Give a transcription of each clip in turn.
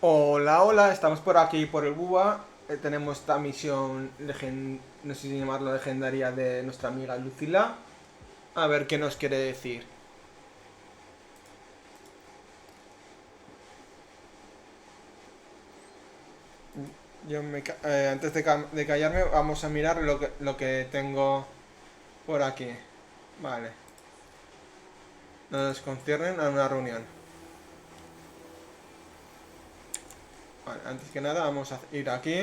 Hola, hola, estamos por aquí por el BUA. Tenemos esta misión, no sé si llamarlo legendaria, de nuestra amiga Lucilla. A ver qué nos quiere decir. Antes de callarme, vamos a mirar lo que tengo por aquí. Vale, nos conciernen a una reunión. Vale, antes que nada vamos a ir aquí,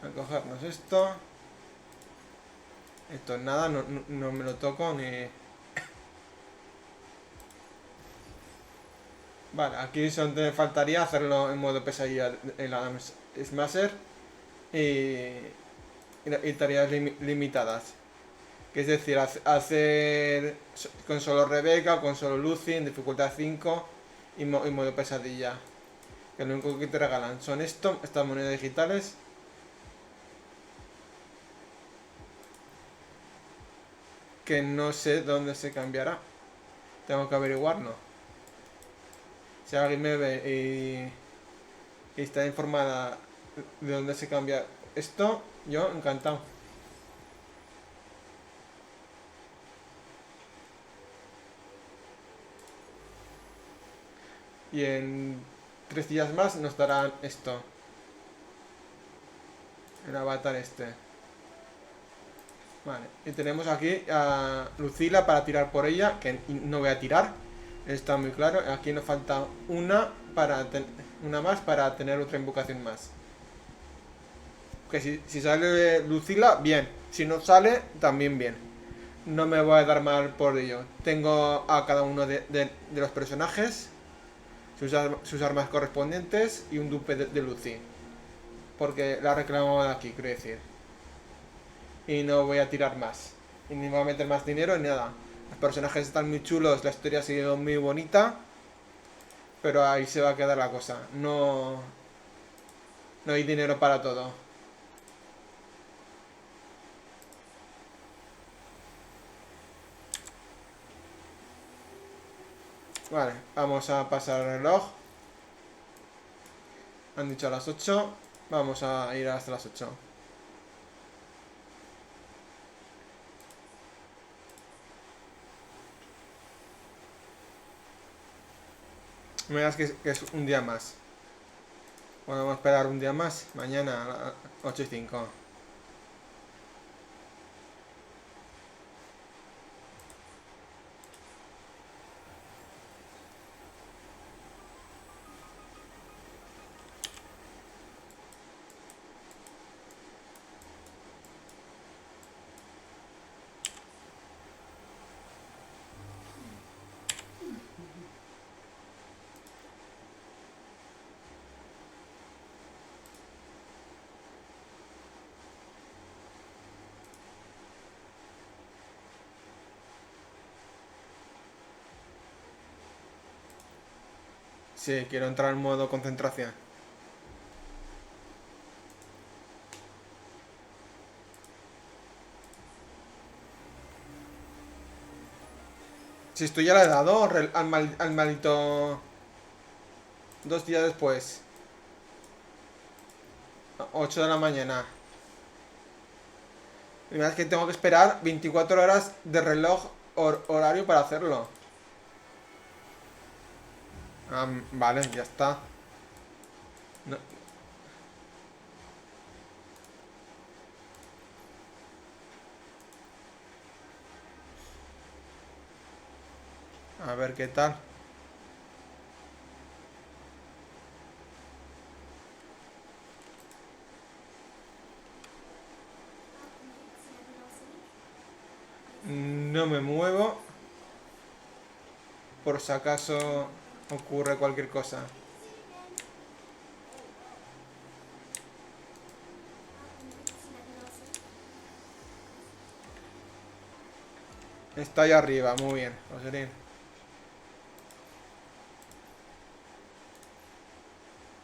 a cogernos esto. Esto es nada, no me lo toco ni... Vale, aquí es donde faltaría hacerlo en modo pesadilla en la Smasher y tareas limitadas. Que es decir, hacer con solo Rebeca, con solo Lucy, en dificultad 5 y modo pesadilla. Que lo único que te regalan son estas monedas digitales. Que no sé dónde se cambiará. Tengo que averiguarlo. Si alguien me ve y está informada de dónde se cambia esto, yo encantado. Y en 3 días más nos darán esto. El avatar este. Vale. Y tenemos aquí a Lucila para tirar por ella. Que no voy a tirar. Está muy claro. Aquí nos falta una más para tener otra invocación más. Que si sale Lucila, bien. Si no sale, también bien. No me voy a dar mal por ello. Tengo a cada uno de los personajes. Sus armas correspondientes. Y un dupe de Lucy. Porque la reclamo de aquí, quiero decir. Y no voy a tirar más. Y ni me voy a meter más dinero ni nada. Los personajes están muy chulos, la historia ha sido muy bonita. Pero ahí se va a quedar la cosa. No hay dinero para todo. Vale, vamos a pasar el reloj. Han dicho a las 8. Vamos a ir hasta las 8. Me digas que es un día más. Bueno, vamos a esperar un día más. Mañana a las 8:05. Sí, quiero entrar en modo concentración. Si esto ya le he dado al maldito 2 días después. 8 de la mañana. La verdad es que tengo que esperar 24 horas de reloj horario para hacerlo. Vale, ya está. No- a ver qué tal. No me muevo. Por si acaso ocurre cualquier cosa. Está ahí arriba, muy bien, Joselín.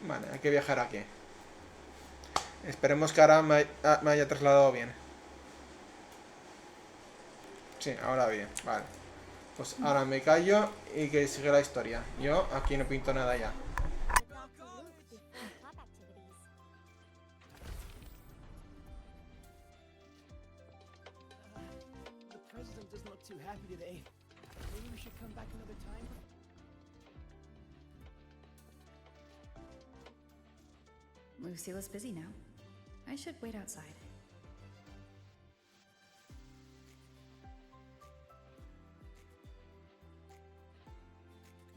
Vale, hay que viajar aquí. Esperemos que ahora me haya trasladado bien. Sí, ahora bien, vale. Pues ahora me callo y que siga la historia. Yo aquí no pinto nada ya. happy today. Maybe we should come back another time. Lucilla's busy now. I should wait outside.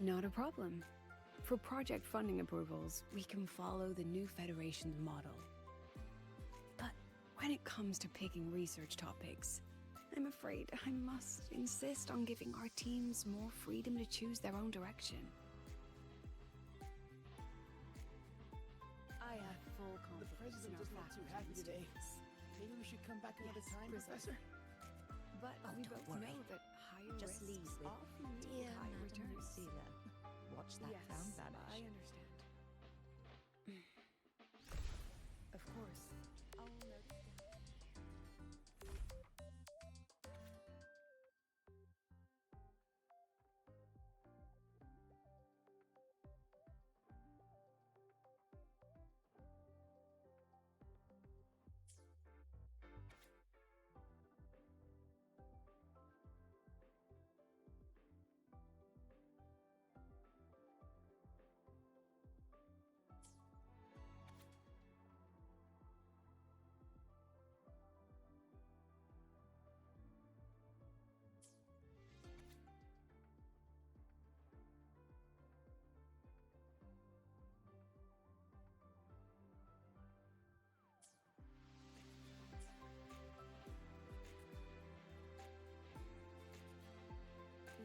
Not a problem. For project funding approvals, we can follow the new Federation's model. But when it comes to picking research topics, I'm afraid I must insist on giving our teams more freedom to choose their own direction. I have full The confidence president in our doesn't look too faculty happy and today. students. Maybe we should come back another Yes, time, precisely. Professor? But Oh, we don't both worry. know that higher Just leave risks with often yield Dear higher Madam returns. Lucilla. Watch that Yes, frown vanish. I understand. Of course. I will notice that.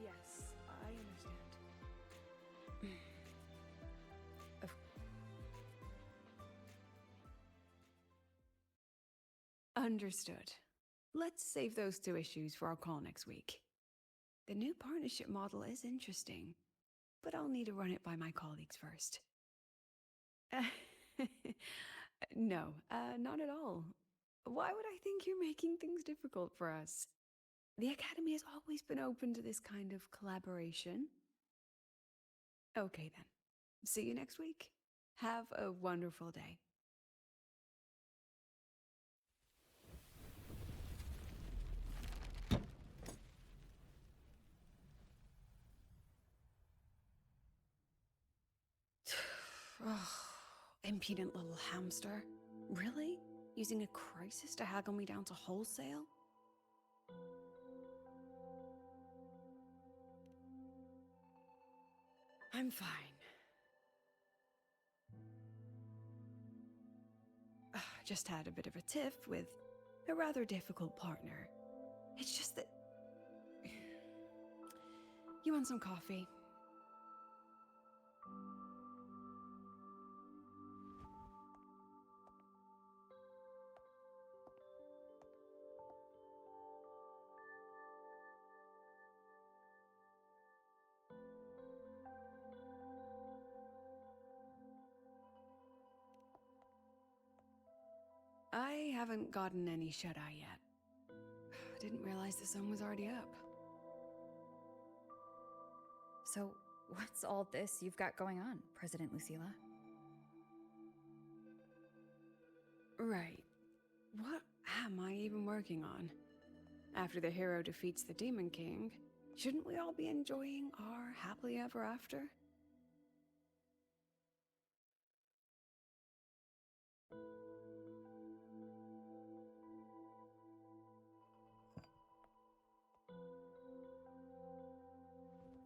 Yes, I understand. Of Understood. Let's save those two issues for our call next week. The new partnership model is interesting, but I'll need to run it by my colleagues first. No, not at all. Why would I think you're making things difficult for us? The Academy has always been open to this kind of collaboration. Okay then. See you next week. Have a wonderful day. Oh, impudent little hamster. Really? Using a crisis to haggle me down to wholesale? I'm fine. Just had a bit of a tiff with a rather difficult partner. It's just that... You want some coffee? I haven't gotten any shut-eye yet. Didn't realize the sun was already up. So, what's all this you've got going on, President Lucilla? Right. What am I even working on? After the hero defeats the Demon King, shouldn't we all be enjoying our happily ever after?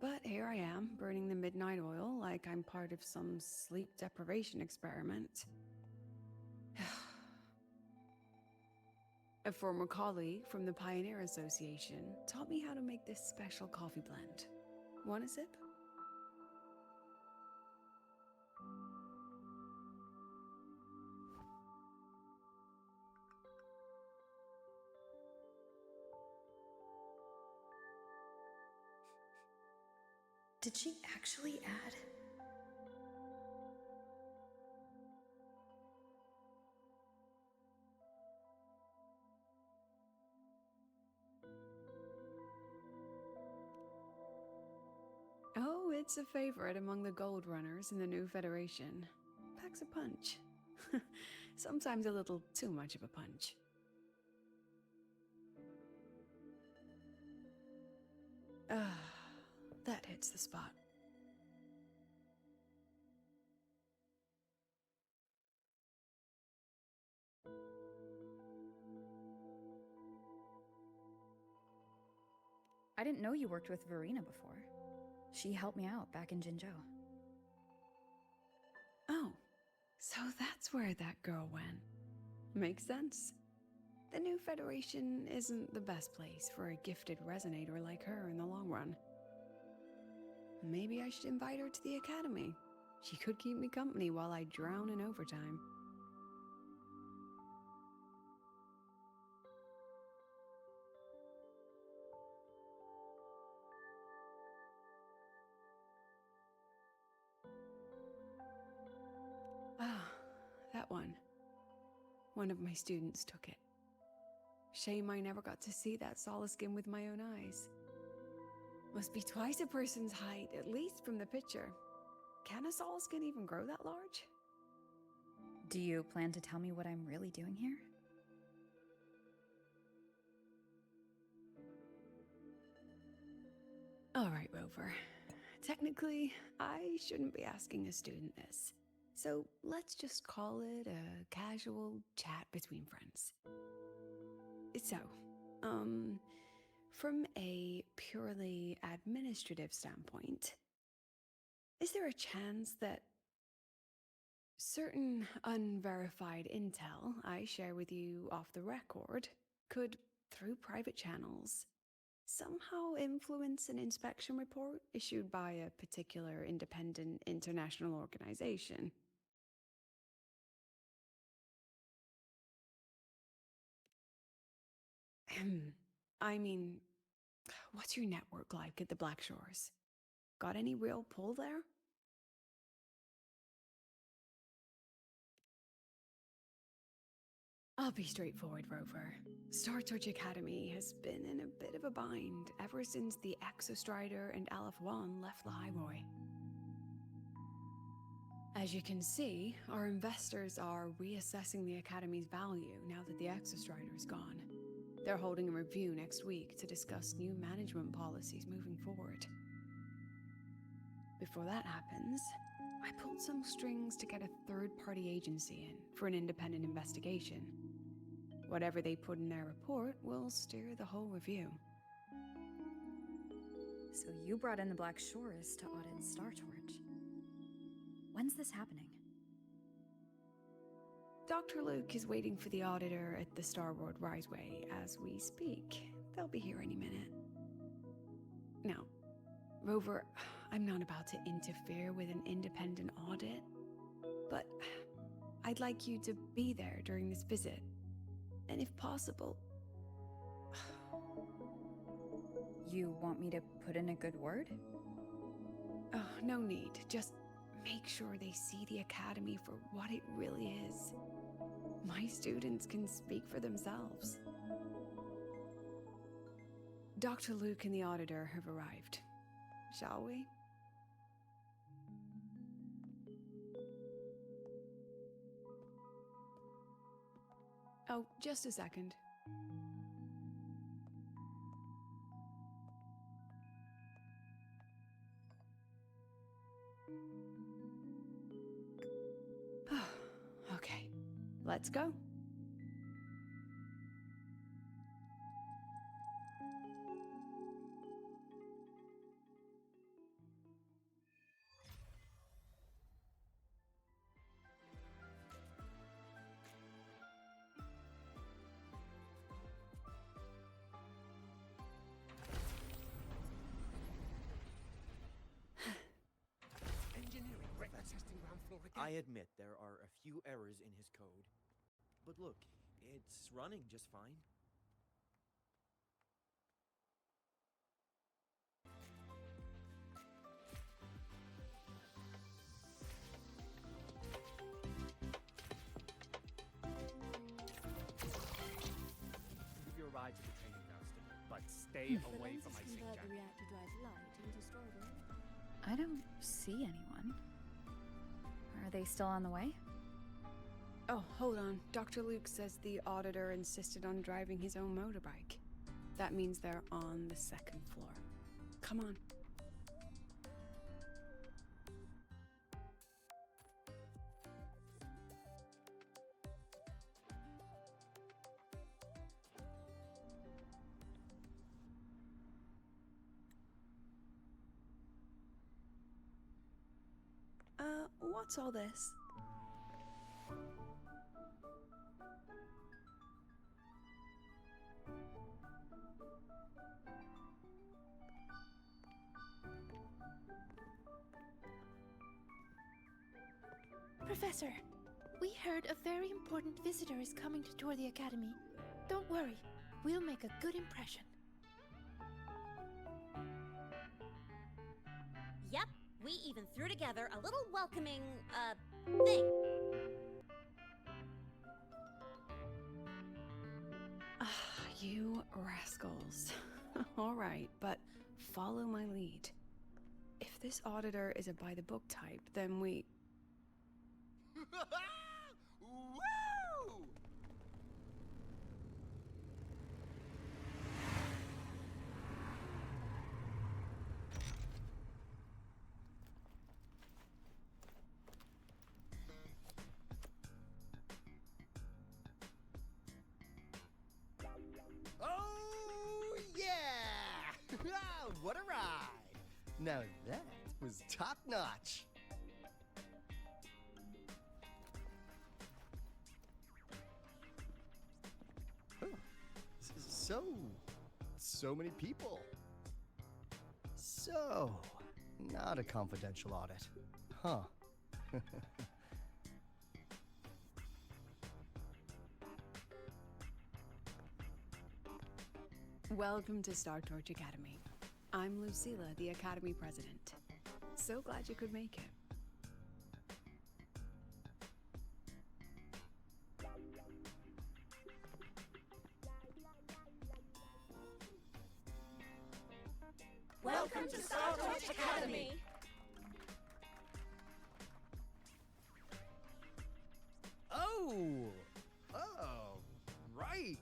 But here I am, burning the midnight oil like I'm part of some sleep deprivation experiment. A former colleague from the Pioneer Association taught me how to make this special coffee blend. Want a sip? Did she actually add? Oh, it's a favorite among the Gold Runners in the new Federation. Packs a punch. Sometimes a little too much of a punch. That hits the spot. I didn't know you worked with Verena before. She helped me out back in Jinzhou. Oh, so that's where that girl went. Makes sense. The new Federation isn't the best place for a gifted resonator like her in the long run. Maybe I should invite her to the Academy. She could keep me company while I drown in overtime. Ah, that one. One of my students took it. Shame I never got to see that solace skin with my own eyes. Must be twice a person's height, at least from the picture. Can a solace skin even grow that large? Do you plan to tell me what I'm really doing here? Alright, Rover. Technically, I shouldn't be asking a student this. So let's just call it a casual chat between friends. So, from a purely administrative standpoint, is there a chance that certain unverified intel I share with you off the record could, through private channels, somehow influence an inspection report issued by a particular independent international organization? I mean, what's your network like at the Black Shores? Got any real pull there? I'll be straightforward, Rover. Star Torch Academy has been in a bit of a bind ever since the Exostrider and Aleph 1 left the Highroy. As you can see, our investors are reassessing the Academy's value now that the Exostrider is gone. They're holding a review next week to discuss new management policies moving forward. Before that happens, I pulled some strings to get a third-party agency in for an independent investigation. Whatever they put in their report will steer the whole review. So you brought in the Black Shores to audit Star Torch. When's this happening? Dr. Luke is waiting for the auditor at the Starboard Riseway as we speak. They'll be here any minute. Now, Rover, I'm not about to interfere with an independent audit, but I'd like you to be there during this visit. And if possible... You want me to put in a good word? Oh, no need. Just make sure they see the Academy for what it really is. My students can speak for themselves. Dr. Luke and the auditor have arrived. Shall we? Oh, just a second. Okay, let's go. Engineering, breakfast testing ground floor again. I admit there are a few errors in his code. But look, it's running just fine. Give your ride to the training ground still, but stay away from my sink jacket. reactor drives light into strawberry. I don't see anyone. Are they still on the way? Oh, hold on. Dr. Luke says the auditor insisted on driving his own motorbike. That means they're on the second floor. Come on. What's all this? Professor, we heard a very important visitor is coming to tour the academy. Don't worry, we'll make a good impression. Yep, we even threw together a little welcoming, thing. You rascals. All right, but follow my lead. If this auditor is a by-the-book type, then we... Woo! Oh, yeah! What a ride! Now that was top-notch. Huh. So many people. So, not a confidential audit. Huh. Welcome to Star Torch Academy. I'm Lucilla, the Academy President. So glad you could make it. Welcome to Star Torch Academy! Oh, right.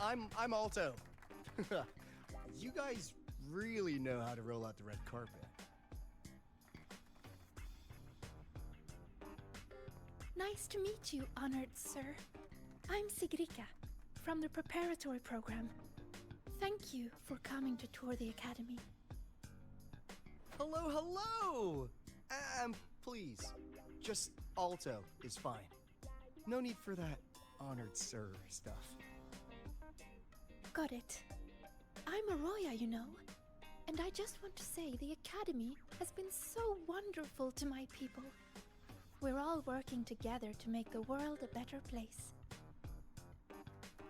I'm Alto. You guys really know how to roll out the red carpet. Nice to meet you, honored sir. I'm Sigrika, from the preparatory program. Thank you for coming to tour the academy. Hello. Please, just Alto is fine. No need for that honored sir stuff. Got it. I'm Arroya, you know. And I just want to say the academy has been so wonderful to my people. We're all working together to make the world a better place.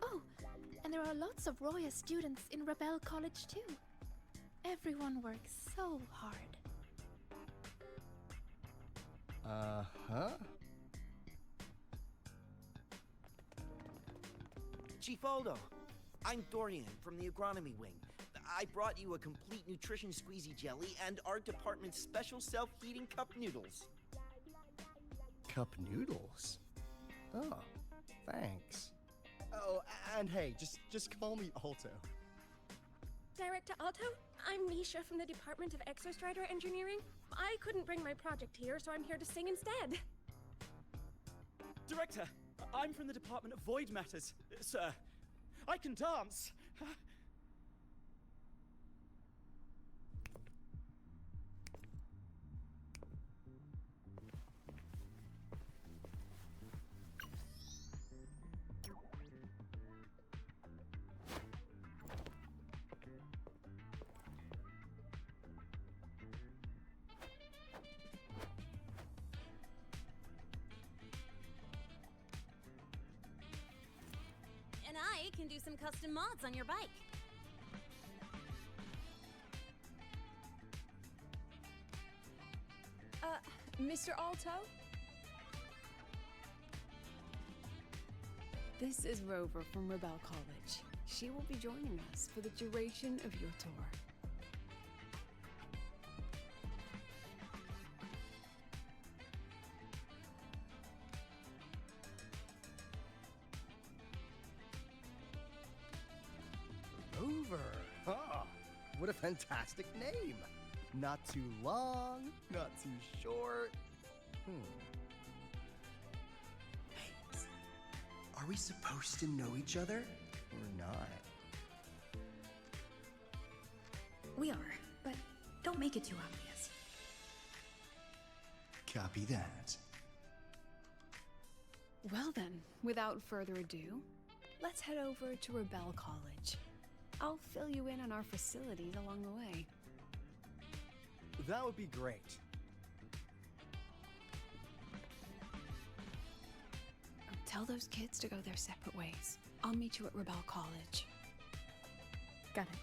Oh, and there are lots of Roya students in Rebel College too. Everyone works so hard. Uh-huh. Chief Aldo, I'm Dorian from the agronomy wing. I brought you a complete nutrition squeezy jelly and our department's special self-heating cup noodles. Cup noodles? Oh, thanks. Oh, and hey, just call me Alto. Director Alto, I'm Nisha from the Department of Exostrider Engineering. I couldn't bring my project here, so I'm here to sing instead. Director, I'm from the Department of Void Matters, sir. I can dance. And I can do some custom mods on your bike. Mr. Alto? This is Rover from Rebel College. She will be joining us for the duration of your tour. Rover, huh? What a fantastic name! Not too long, not too short. Are we supposed to know each other or not? We are, but don't make it too obvious. Copy that. Well then, without further ado, let's head over to Rebel College. I'll fill you in on our facilities along the way. That would be great. Tell those kids to go their separate ways. I'll meet you at Rebel College. Got it.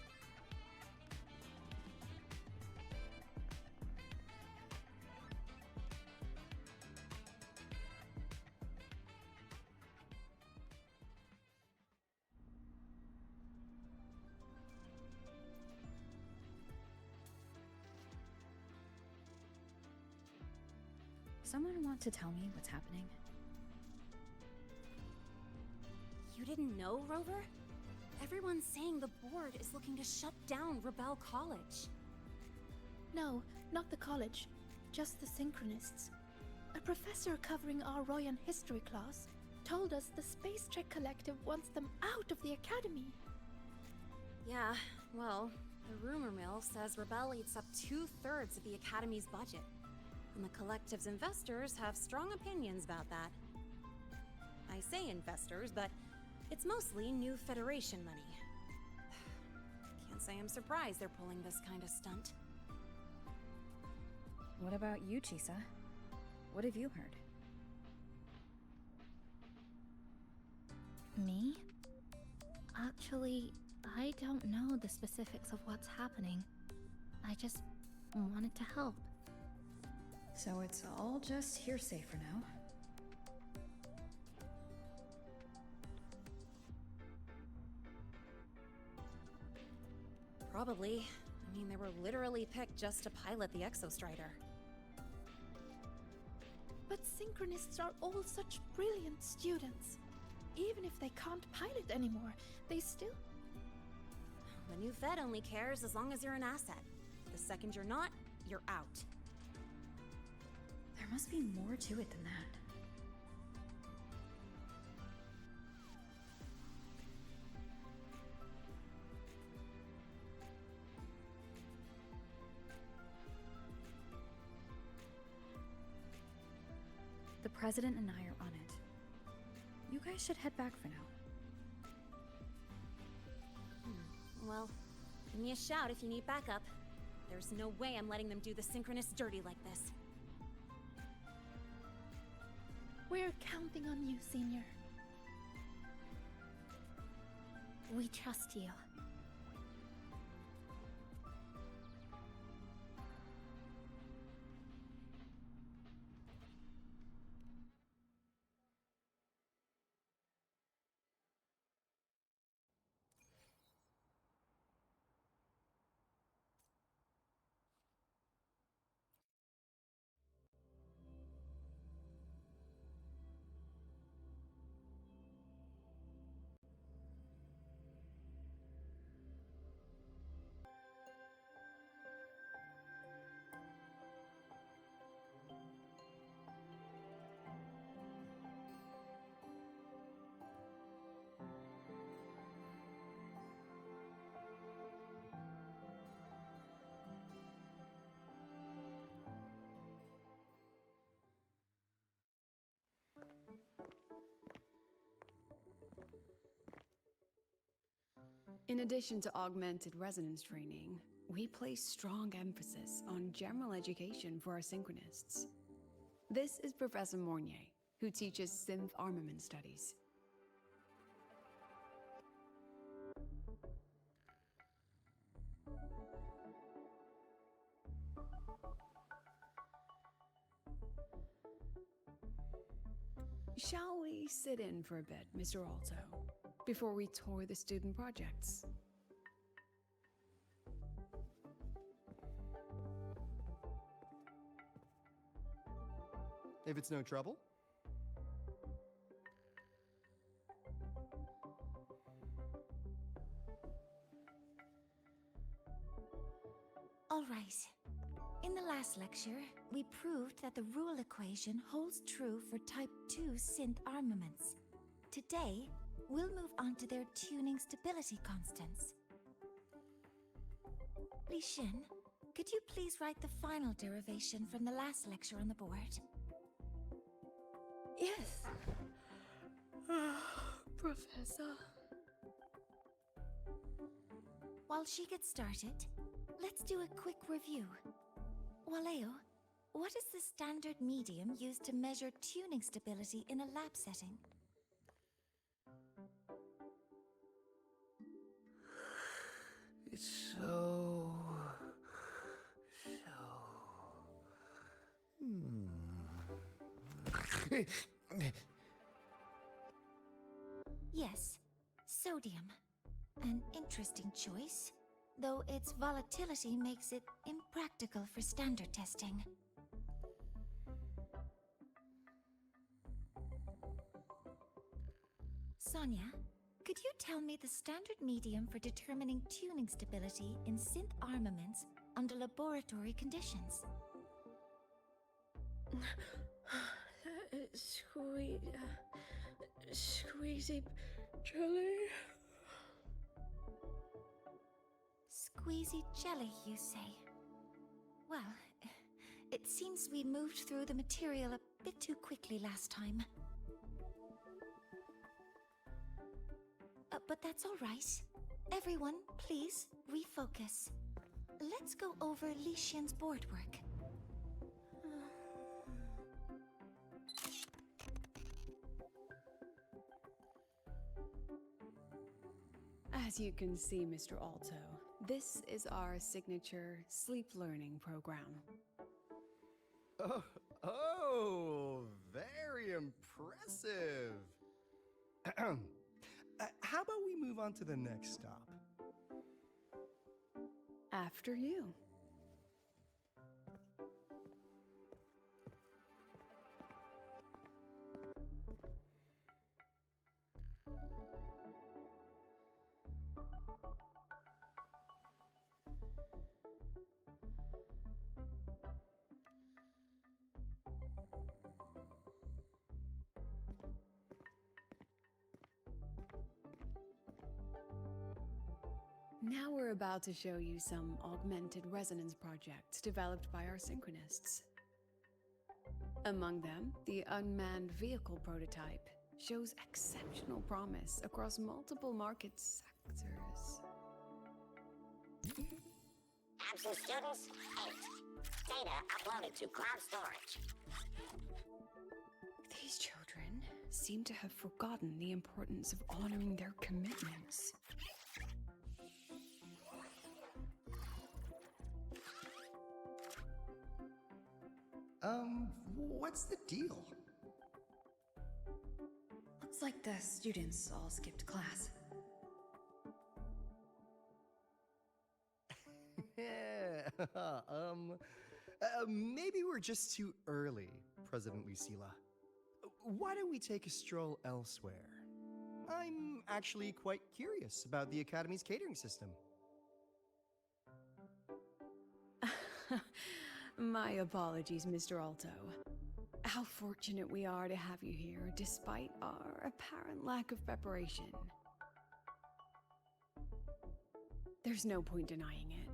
Someone want to tell me what's happening? You didn't know, Rover? Everyone's saying the board is looking to shut down Rebel College. No, not the college. Just the Synchronists. A professor covering our Royan history class told us the Space Trek Collective wants them out of the Academy. Yeah, well, the rumor mill says Rebel eats up 2/3 of the Academy's budget. And the Collective's investors have strong opinions about that. I say investors, but it's mostly new Federation money. Can't say I'm surprised they're pulling this kind of stunt. What about you, Chisa? What have you heard? Me? Actually, I don't know the specifics of what's happening. I just wanted to help. So it's all just hearsay for now. Probably. I mean, they were literally picked just to pilot the Exostrider. But Synchronists are all such brilliant students. Even if they can't pilot anymore, they still... The new Fed only cares as long as you're an asset. The second you're not, you're out. There must be more to it than that. The President and I are on it. You guys should head back for now. Well, give me a shout if you need backup. There's no way I'm letting them do the Synchronists dirty like this. We're counting on you, Senior. We trust you. In addition to augmented resonance training, we place strong emphasis on general education for our Synchronists. This is Professor Mornier, who teaches synth armament studies. Shall we sit in for a bit, Mr. Alto, before we tour the student projects? If it's no trouble. last lecture, we proved that the rule equation holds true for Type 2 synth armaments. Today, we'll move on to their tuning stability constants. Li Xin, could you please write the final derivation from the last lecture on the board? Yes. Professor. While she gets started, let's do a quick review. Waleo, what is the standard medium used to measure tuning stability in a lab setting? It's so... Yes, sodium. An interesting choice, though its volatility makes it impractical for standard testing. Sonia, could you tell me the standard medium for determining tuning stability in synth armaments under laboratory conditions? Squeezy jelly. Squeezy jelly, you say? Well, it seems we moved through the material a bit too quickly last time. But that's all right. Everyone, please, refocus. Let's go over Li Xin's board work. As you can see, Mr. Alto, this is our signature sleep learning program. Oh, very impressive. How about we move on to the next stop? After you. Now we're about to show you some augmented resonance projects developed by our synchronists. Among them, the unmanned vehicle prototype shows exceptional promise across multiple market sectors. Absent students, 8. Data uploaded to cloud storage. These children seem to have forgotten the importance of honoring their commitments. What's the deal? Looks like the students all skipped class. Yeah, maybe we're just too early, President Lucilla. Why don't we take a stroll elsewhere? I'm actually quite curious about the Academy's catering system. My apologies, Mr. Alto. How fortunate we are to have you here, despite our apparent lack of preparation. There's no point denying it.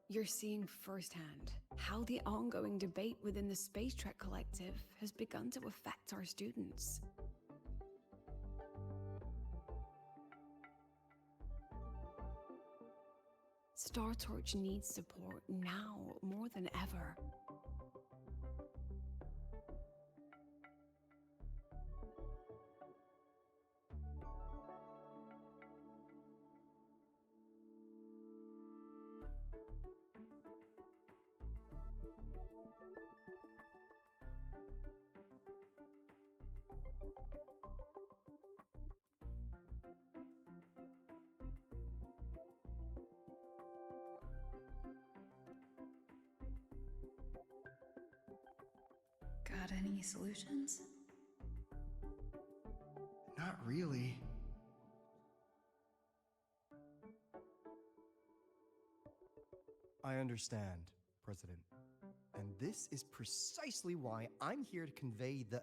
You're seeing firsthand how the ongoing debate within the Space Trek Collective has begun to affect our students. Star Torch needs support now more than ever. Got any solutions? Not really. I understand, President. this is precisely why I'm here to convey the...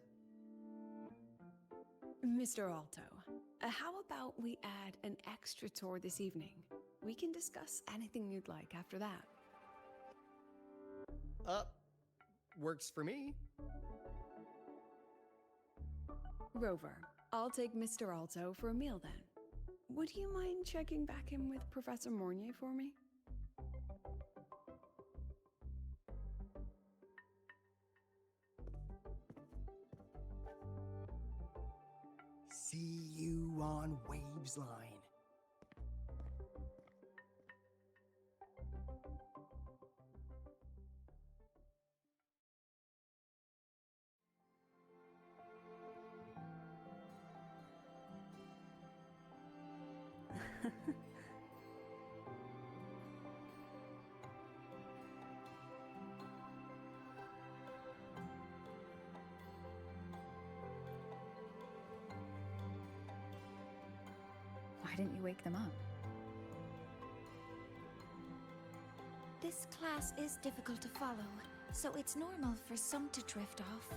Mr. Alto, how about we add an extra tour this evening? We can discuss anything you'd like after that. Works for me. Rover, I'll take Mr. Alto for a meal then. Would you mind checking back in with Professor Mornier for me? See you on Waves Line. Why didn't you wake them up? This class is difficult to follow, so it's normal for some to drift off.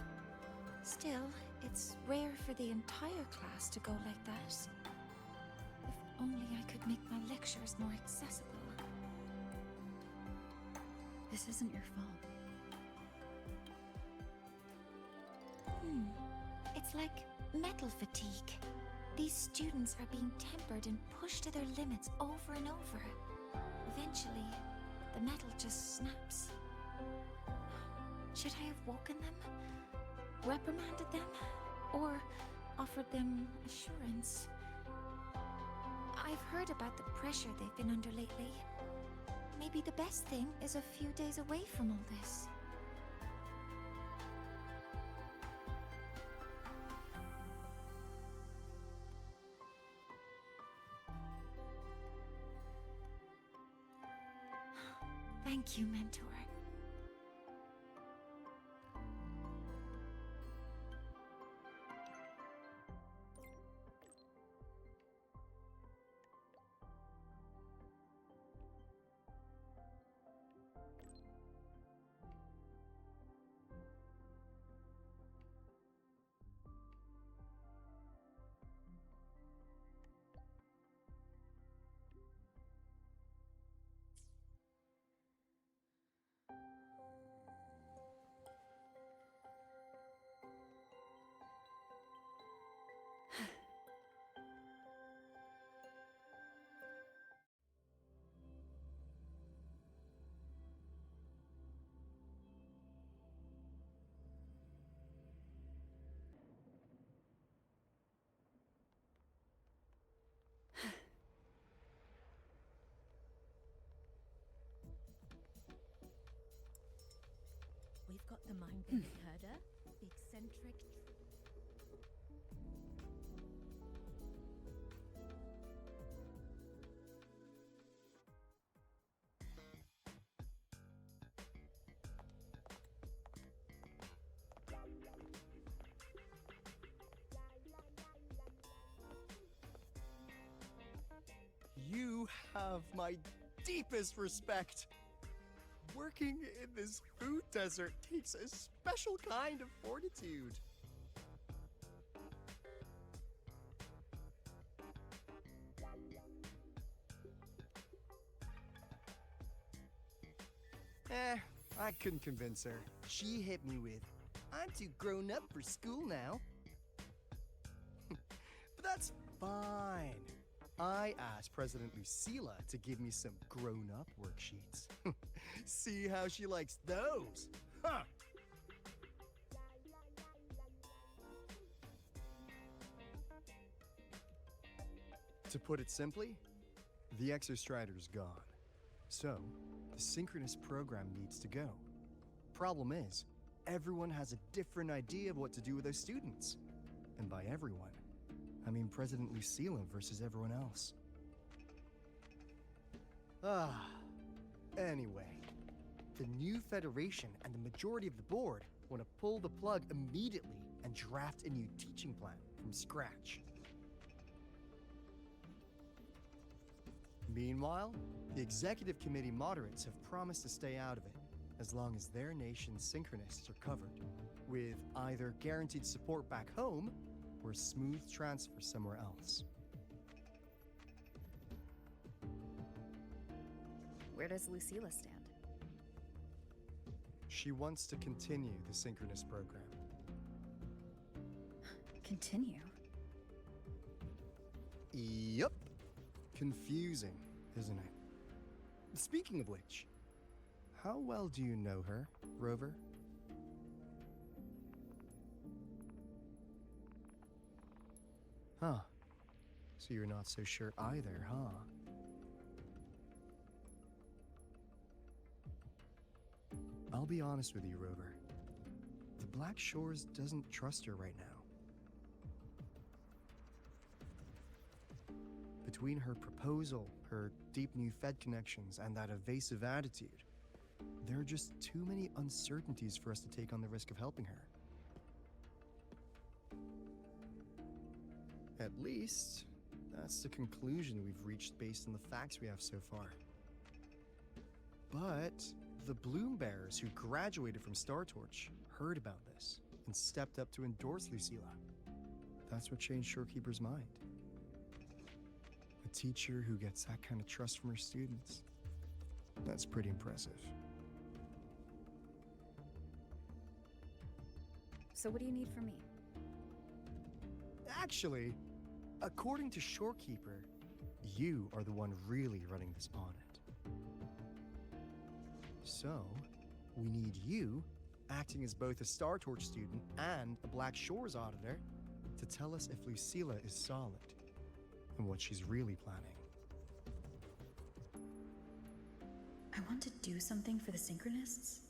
Still, it's rare for the entire class to go like that. If only I could make my lectures more accessible. This isn't your fault. It's like metal fatigue. These students are being tempered and pushed to their limits over and over. Eventually, the metal just snaps. Should I have woken them? Reprimanded them? Or offered them assurance? I've heard about the pressure they've been under lately. Maybe the best thing is a few days away from all this. Thank you, Mentor. We've got the mind-bending herder, the eccentric... You have my deepest respect. Working in this food desert takes a special kind of fortitude. I couldn't convince her. She hit me with, "I'm too grown up for school now." But that's fine. I asked President Lucilla to give me some grown-up worksheets. See how she likes those, huh? To put it simply, the Exostrider's gone. So, the synchronous program needs to go. Problem is, everyone has a different idea of what to do with those students. And by everyone, I mean President Lucilla versus everyone else. Anyway, the new Federation and the majority of the board want to pull the plug immediately and draft a new teaching plan from scratch. Meanwhile, the executive committee moderates have promised to stay out of it, as long as their nation's synchronists are covered, with either guaranteed support back home or a smooth transfer somewhere else. Where does Lucilla stand? She wants to continue the synchronous program. Continue? Yup. Confusing, isn't it? Speaking of which, how well do you know her, Rover? Huh. So you're not so sure either, huh? I'll be honest with you, Rover. The Black Shores doesn't trust her right now. Between her proposal, her deep new Fed connections, and that evasive attitude, there are just too many uncertainties for us to take on the risk of helping her. At least, that's the conclusion we've reached based on the facts we have so far. But the Bloom Bearers who graduated from Star Torch heard about this and stepped up to endorse Lucilla. That's what changed Shorekeeper's mind. A teacher who gets that kind of trust from her students. That's pretty impressive. So what do you need from me? Actually, according to Shorekeeper, you are the one really running this audit. So, we need you, acting as both a Star Torch student and a Black Shores auditor, to tell us if Lucilla is solid and what she's really planning. I want to do something for the Synchronists,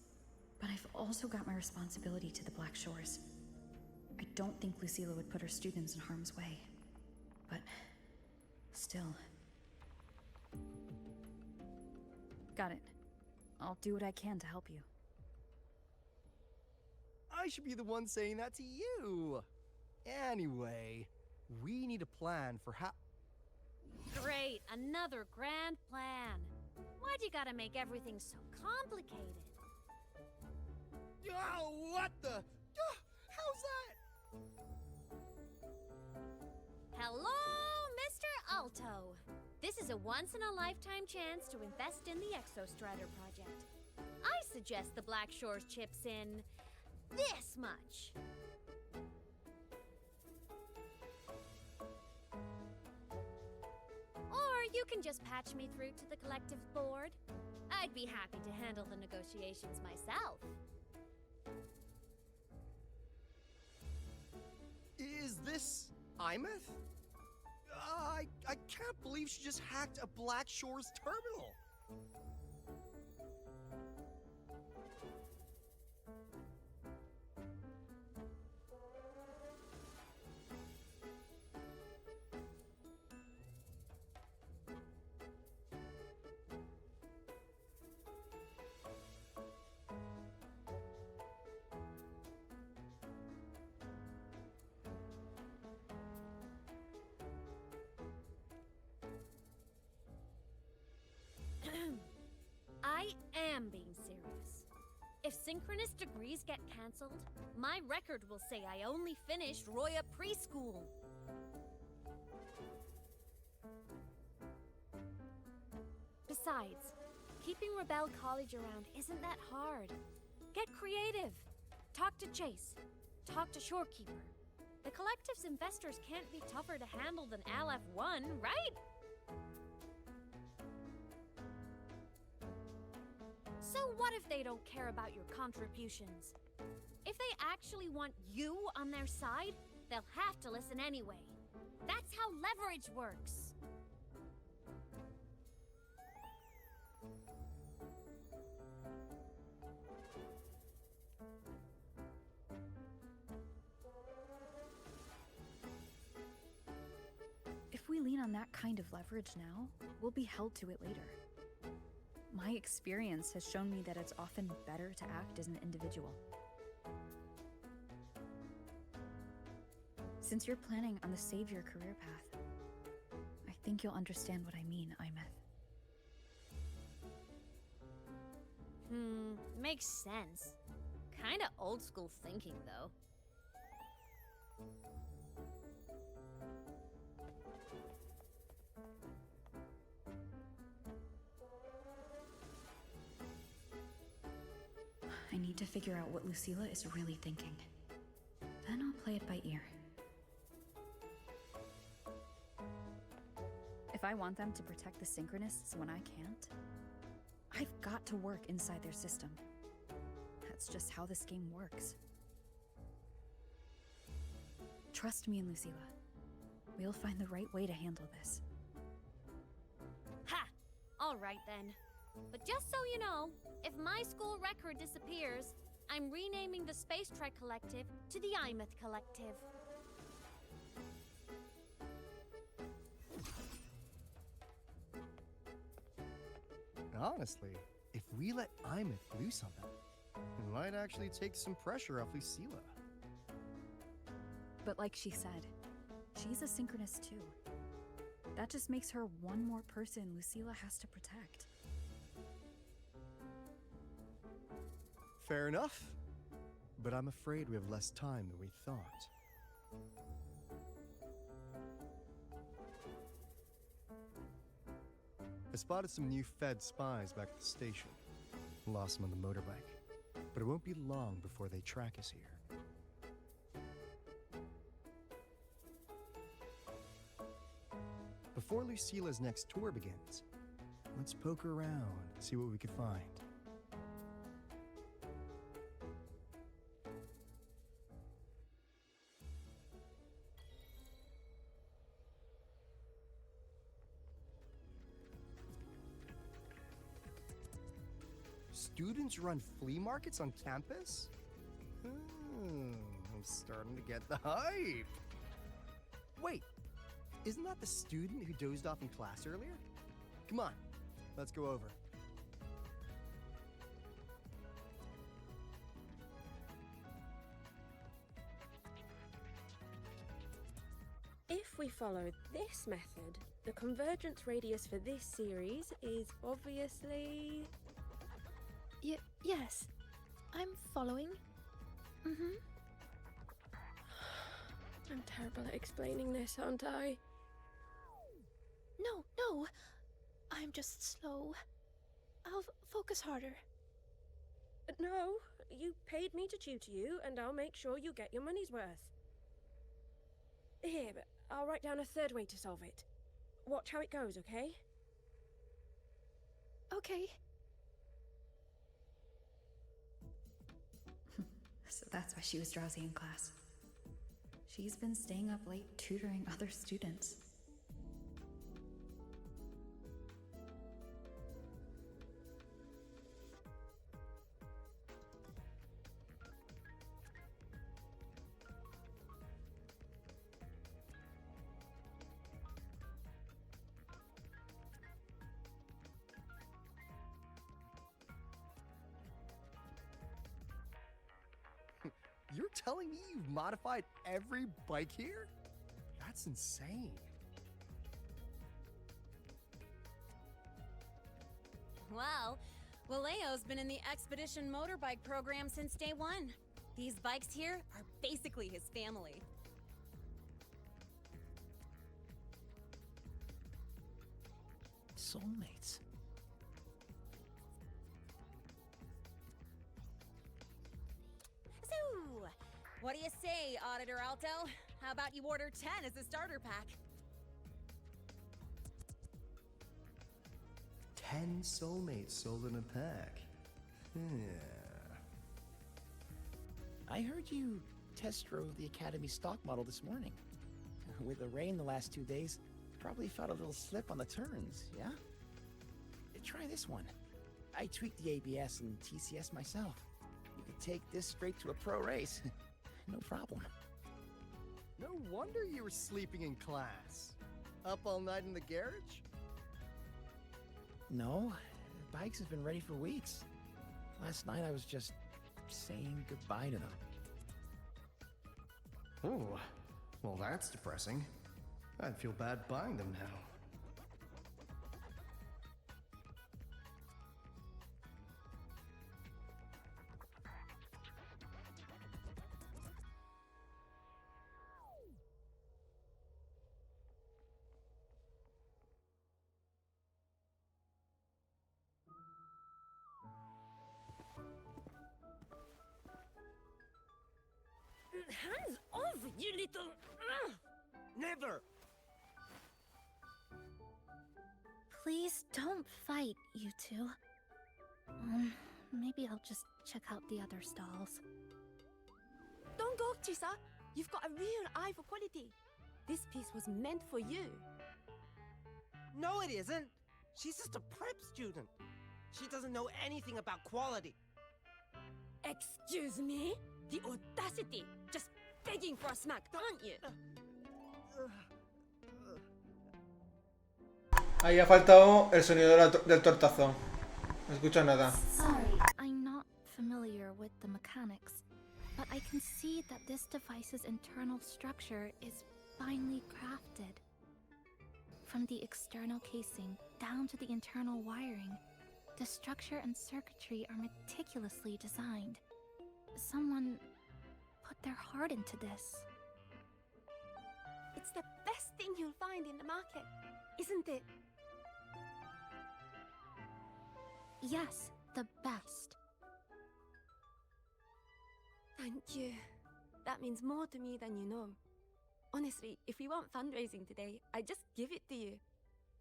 but I've also got my responsibility to the Black Shores. I don't think Lucilla would put her students in harm's way, but still. Got it. I'll do what I can to help you. I should be the one saying that to you. Anyway, we need a plan for how... Great, another grand plan. Why'd you gotta make everything so complicated? Oh, what the... how's that? Hello, Mr. Alto. This is a once-in-a-lifetime chance to invest in the Exostrider project. I suggest the Black Shores chips in this much. Or you can just patch me through to the collective board. I'd be happy to handle the negotiations myself. Is this Imeth? I can't believe she just hacked a Black Shores terminal. I am being serious. If synchronous degrees get cancelled, my record will say I only finished Roya preschool. Besides, keeping Rebel College around isn't that hard. Get creative. Talk to Chase. Talk to Shorekeeper. The Collective's investors can't be tougher to handle than LF1, right? So what if they don't care about your contributions? If they actually want you on their side, they'll have to listen anyway. That's how leverage works. If we lean on that kind of leverage now, we'll be held to it later. My experience has shown me that it's often better to act as an individual. Since you're planning on the savior career path, I think you'll understand what I mean, Imeth. makes sense. Kinda old school thinking, though. I need to figure out what Lucilla is really thinking. Then I'll play it by ear. If I want them to protect the Synchronists when I can't, I've got to work inside their system. That's just how this game works. Trust me and Lucilla. We'll find the right way to handle this. Ha! Alright then. But just so you know, if my school record disappears, I'm renaming the Space Trek Collective to the Imeth Collective. Honestly, if we let Imeth loose on them, it might actually take some pressure off Lucilla. But like she said, she's a Synchronist too. That just makes her one more person Lucilla has to protect. Fair enough. But I'm afraid we have less time than we thought. I spotted some new Fed spies back at the station. Lost them on the motorbike. But it won't be long before they track us here. Before Lucilla's next tour begins, let's poke around and see what we can find. Students run flea markets on campus? I'm starting to get the hype. Wait, isn't that the student who dozed off in class earlier? Come on, let's go over. If we follow this method, the convergence radius for this series is obviously... Yes. I'm following. Mm-hmm. I'm terrible at explaining this, aren't I? No. I'm just slow. I'll focus harder. No, you paid me to tutor you, and I'll make sure you get your money's worth. Here, but I'll write down a third way to solve it. Watch how it goes, okay? Okay. So that's why she was drowsy in class. She's been staying up late tutoring other students. You're telling me you've modified every bike here? That's insane. Well, Valeo's been in the Expedition motorbike program since day one. These bikes here are basically his family. Soulmates. So, what do you say, Auditor Alto? How about you order 10 as a starter pack? 10 soulmates sold in a pack. I heard you test drove the Academy stock model this morning. With the rain the last 2 days, probably felt a little slip on the turns, yeah? Try this one. I tweaked the ABS and TCS myself. You could take this straight to a pro race. No problem. No wonder you were sleeping in class. Up all night in the garage? No, the bikes have been ready for weeks. Last night I was just saying goodbye to them. Oh, well that's depressing. I'd feel bad buying them now. Hands off, you little... Never! Please don't fight, you two. Maybe I'll just check out the other stalls. Don't go, Chisa. You've got a real eye for quality. This piece was meant for you. No, it isn't. She's just a prep student. She doesn't know anything about quality. Excuse me? The audacity! Just begging for a smack, aren't you? Ahí ha faltado el sonido del tortazo. No escucho nada. Sorry, I'm not familiar with the mechanics, but I can see that this device's internal structure is finely crafted. From the external casing down to the internal wiring, the structure and circuitry are meticulously designed. Someone put their heart into this. It's the best thing you'll find in the market, isn't it? Yes, the best. Thank you. That means more to me than you know. Honestly, if we want fundraising today, I'd just give it to you.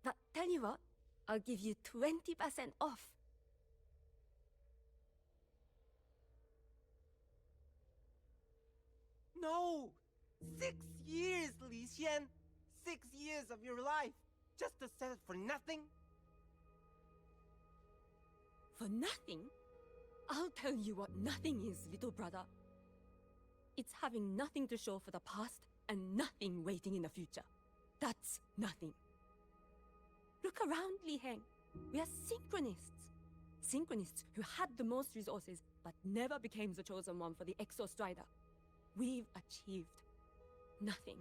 But tell you what, I'll give you 20% off. No! 6 years, Li Xian! 6 years of your life! Just to sell it for nothing? For nothing? I'll tell you what nothing is, little brother. It's having nothing to show for the past and nothing waiting in the future. That's nothing. Look around, Li Heng. We are synchronists. Synchronists who had the most resources but never became the chosen one for the Exo Strider. We've achieved nothing.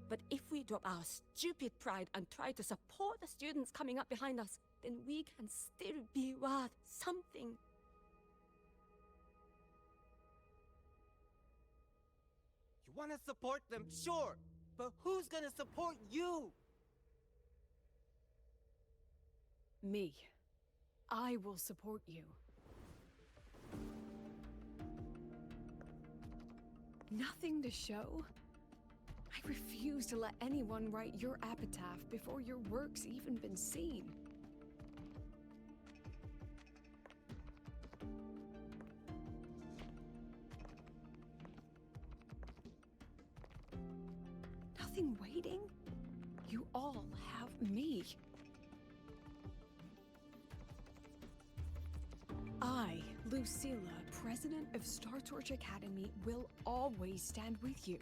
But if we drop our stupid pride and try to support the students coming up behind us, then we can still be worth something. You want to support them, sure, but who's gonna support you? Me. I will support you. Nothing to show? I refuse to let anyone write your epitaph before your work's even been seen. Nothing waiting? You all have me. I, Lucilla, president of Star Torch Academy, will always stand with you.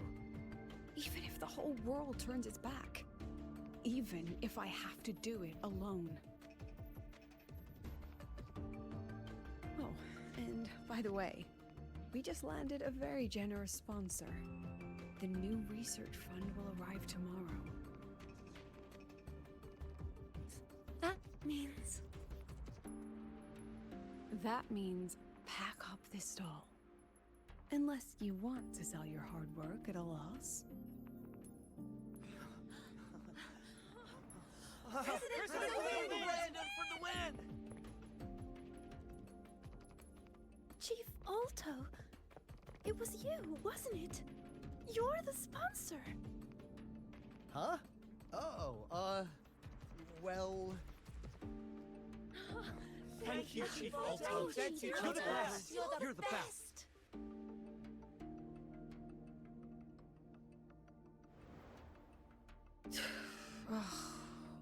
Even if the whole world turns its back. Even if I have to do it alone. Oh, and by the way, we just landed a very generous sponsor. The new research fund will arrive tomorrow. That means... That means pack up this stall. Unless you want to sell your hard work at a loss. President for the win! Chief Alto, it was you, wasn't it? You're the sponsor. Huh? Oh, well... Thank you, Chief Alto. Thank you. You're the best. You're the best.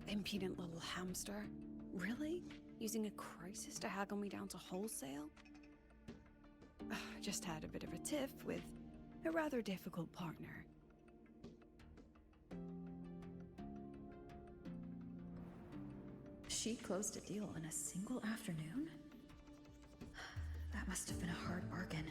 Impudent little hamster. Really? Using a crisis to haggle me down to wholesale? Just had a bit of a tiff with a rather difficult partner. She closed a deal in a single afternoon? That must have been a hard bargain.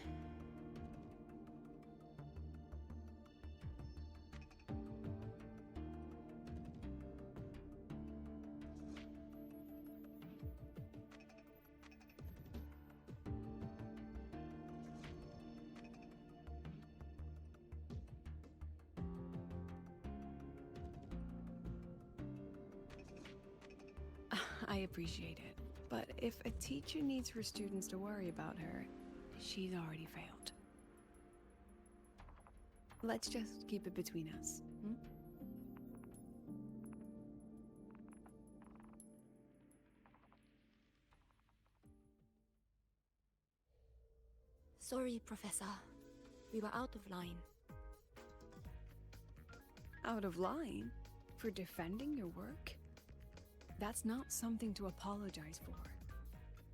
I appreciate it, but if a teacher needs her students to worry about her, she's already failed. Let's just keep it between us. Hmm? Sorry, Professor. We were out of line. Out of line? For defending your work? That's not something to apologize for.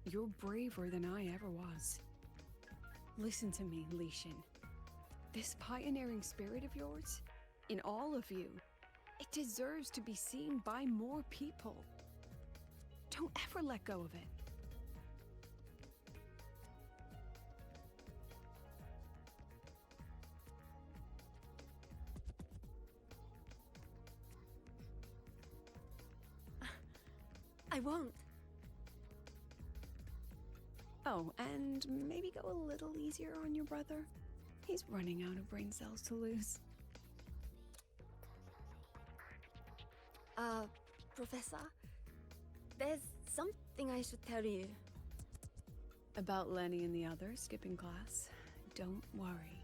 You're braver than I ever was. Listen to me, Lishan. This pioneering spirit of yours, in all of you, it deserves to be seen by more people. Don't ever let go of it. I won't. Oh, and maybe go a little easier on your brother. He's running out of brain cells to lose. Professor? There's something I should tell you. About Lenny and the others skipping class? Don't worry.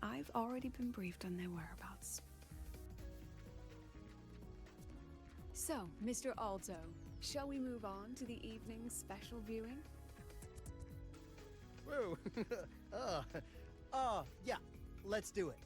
I've already been briefed on their whereabouts. So, Mr. Alto, shall we move on to the evening's special viewing? Whoa. Yeah, let's do it.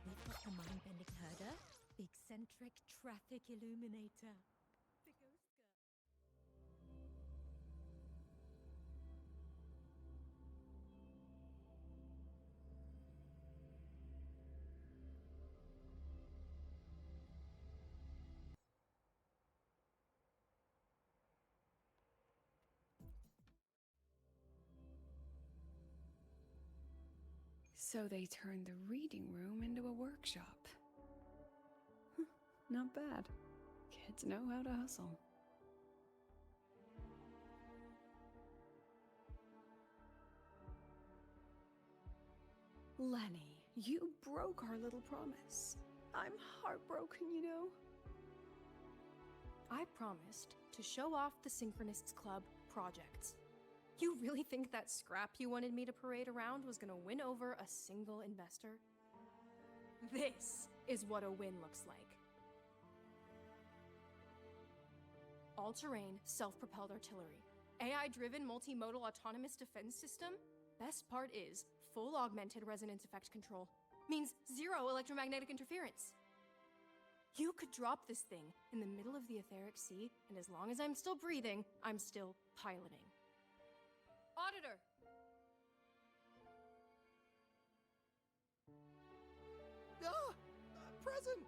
We've got the mind-bending herder, the eccentric traffic illuminator. The ghost girl. So they turned the reading room into a workshop. Not bad. Kids know how to hustle. Lenny, you broke our little promise. I'm heartbroken, you know. I promised to show off the Synchronists Club projects. You really think that scrap you wanted me to parade around was gonna win over a single investor? This is what a win looks like. All-terrain, self-propelled artillery. AI-driven multimodal autonomous defense system? Best part is, full augmented resonance effect control. Means zero electromagnetic interference. You could drop this thing in the middle of the etheric sea, and as long as I'm still breathing, I'm still piloting. Auditor! Present!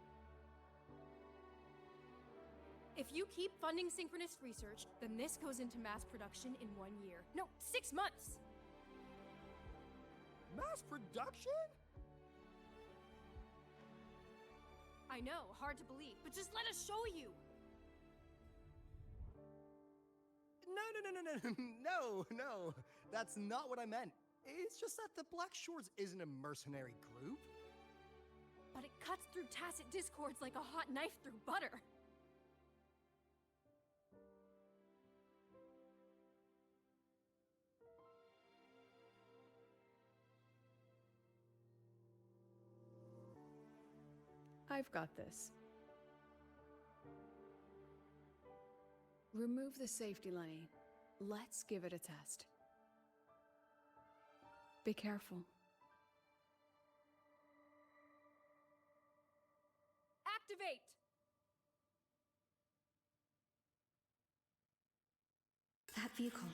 If you keep funding synchronous research, then this goes into mass production in 1 year. No, 6 months! Mass production? I know, hard to believe, but just let us show you! No. That's not what I meant. It's just that the Black Shores isn't a mercenary group. But it cuts through tacit discords like a hot knife through butter. I've got this. Remove the safety, Lenny. Let's give it a test. Be careful. Activate! That vehicle.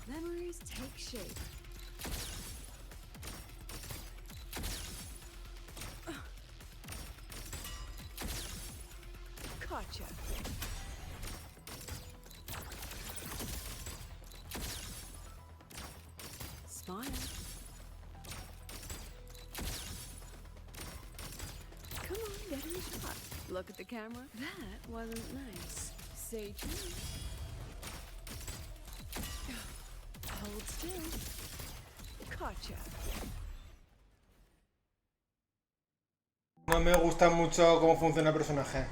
Memories take shape. Gotcha. Smile. Come on, get in the shot. Look at the camera. That wasn't nice. Say cheese. Hold still. Gotcha. No me gusta mucho cómo funciona el personaje.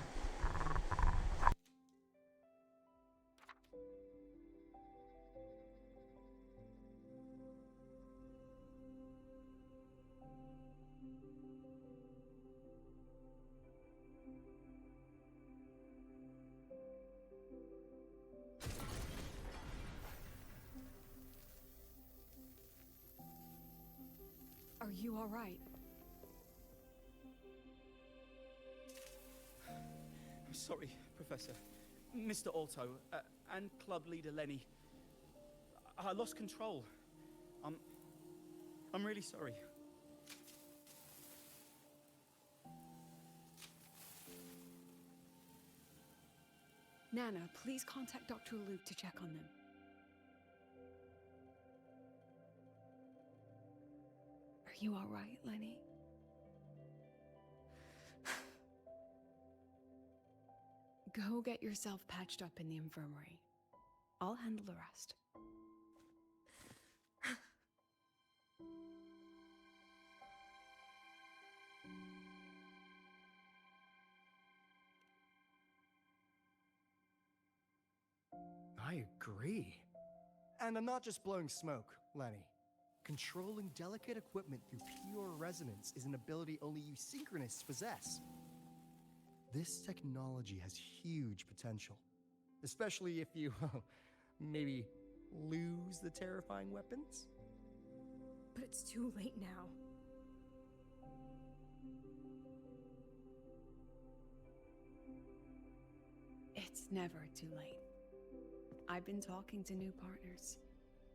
Are you all right? I'm sorry, Professor. Mr. Alto, and club leader Lenny. I lost control. I'm really sorry. Nana, please contact Dr. Luke to check on them. Are you all right, Lenny? Go get yourself patched up in the infirmary. I'll handle the rest. I agree. And I'm not just blowing smoke, Lenny. Controlling delicate equipment through pure resonance is an ability only you synchronists possess. This technology has huge potential, especially if you, maybe lose the terrifying weapons? But it's too late now. It's never too late. I've been talking to new partners.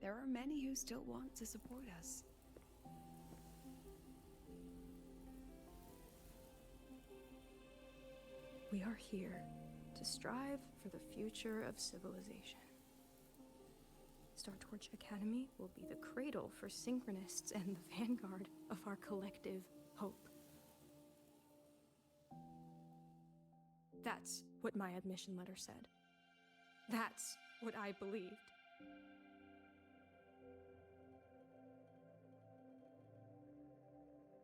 There are many who still want to support us. We are here to strive for the future of civilization. Star Torch Academy will be the cradle for synchronists and the vanguard of our collective hope. That's what my admission letter said. That's what I believed.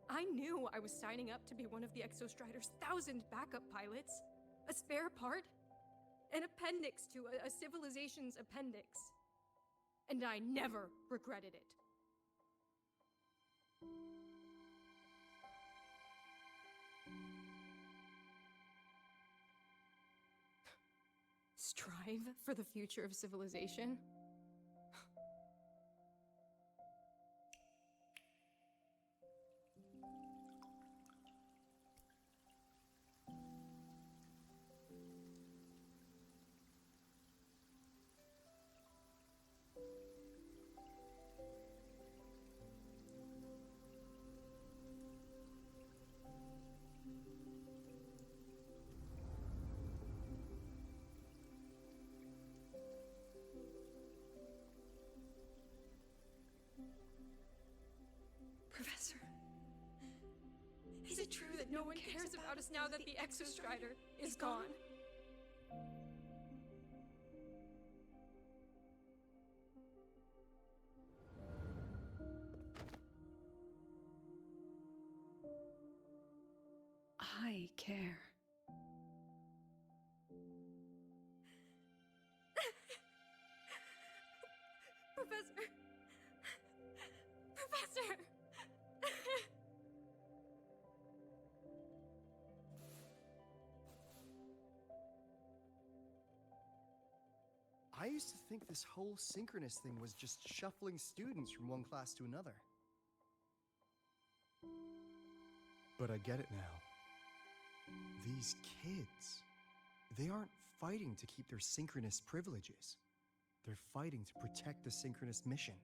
I knew I was signing up to be one of the Exostrider's 1,000 backup pilots, a spare part, an appendix to a civilization's appendix. And I never regretted it. Strive for the future of civilization? Professor, is it true that no one cares about us now that the Exostrider is gone? I care. Professor! Professor! I used to think this whole synchronous thing was just shuffling students from one class to another. But I get it now. These kids, they aren't fighting to keep their synchronous privileges. They're fighting to protect the synchronous mission.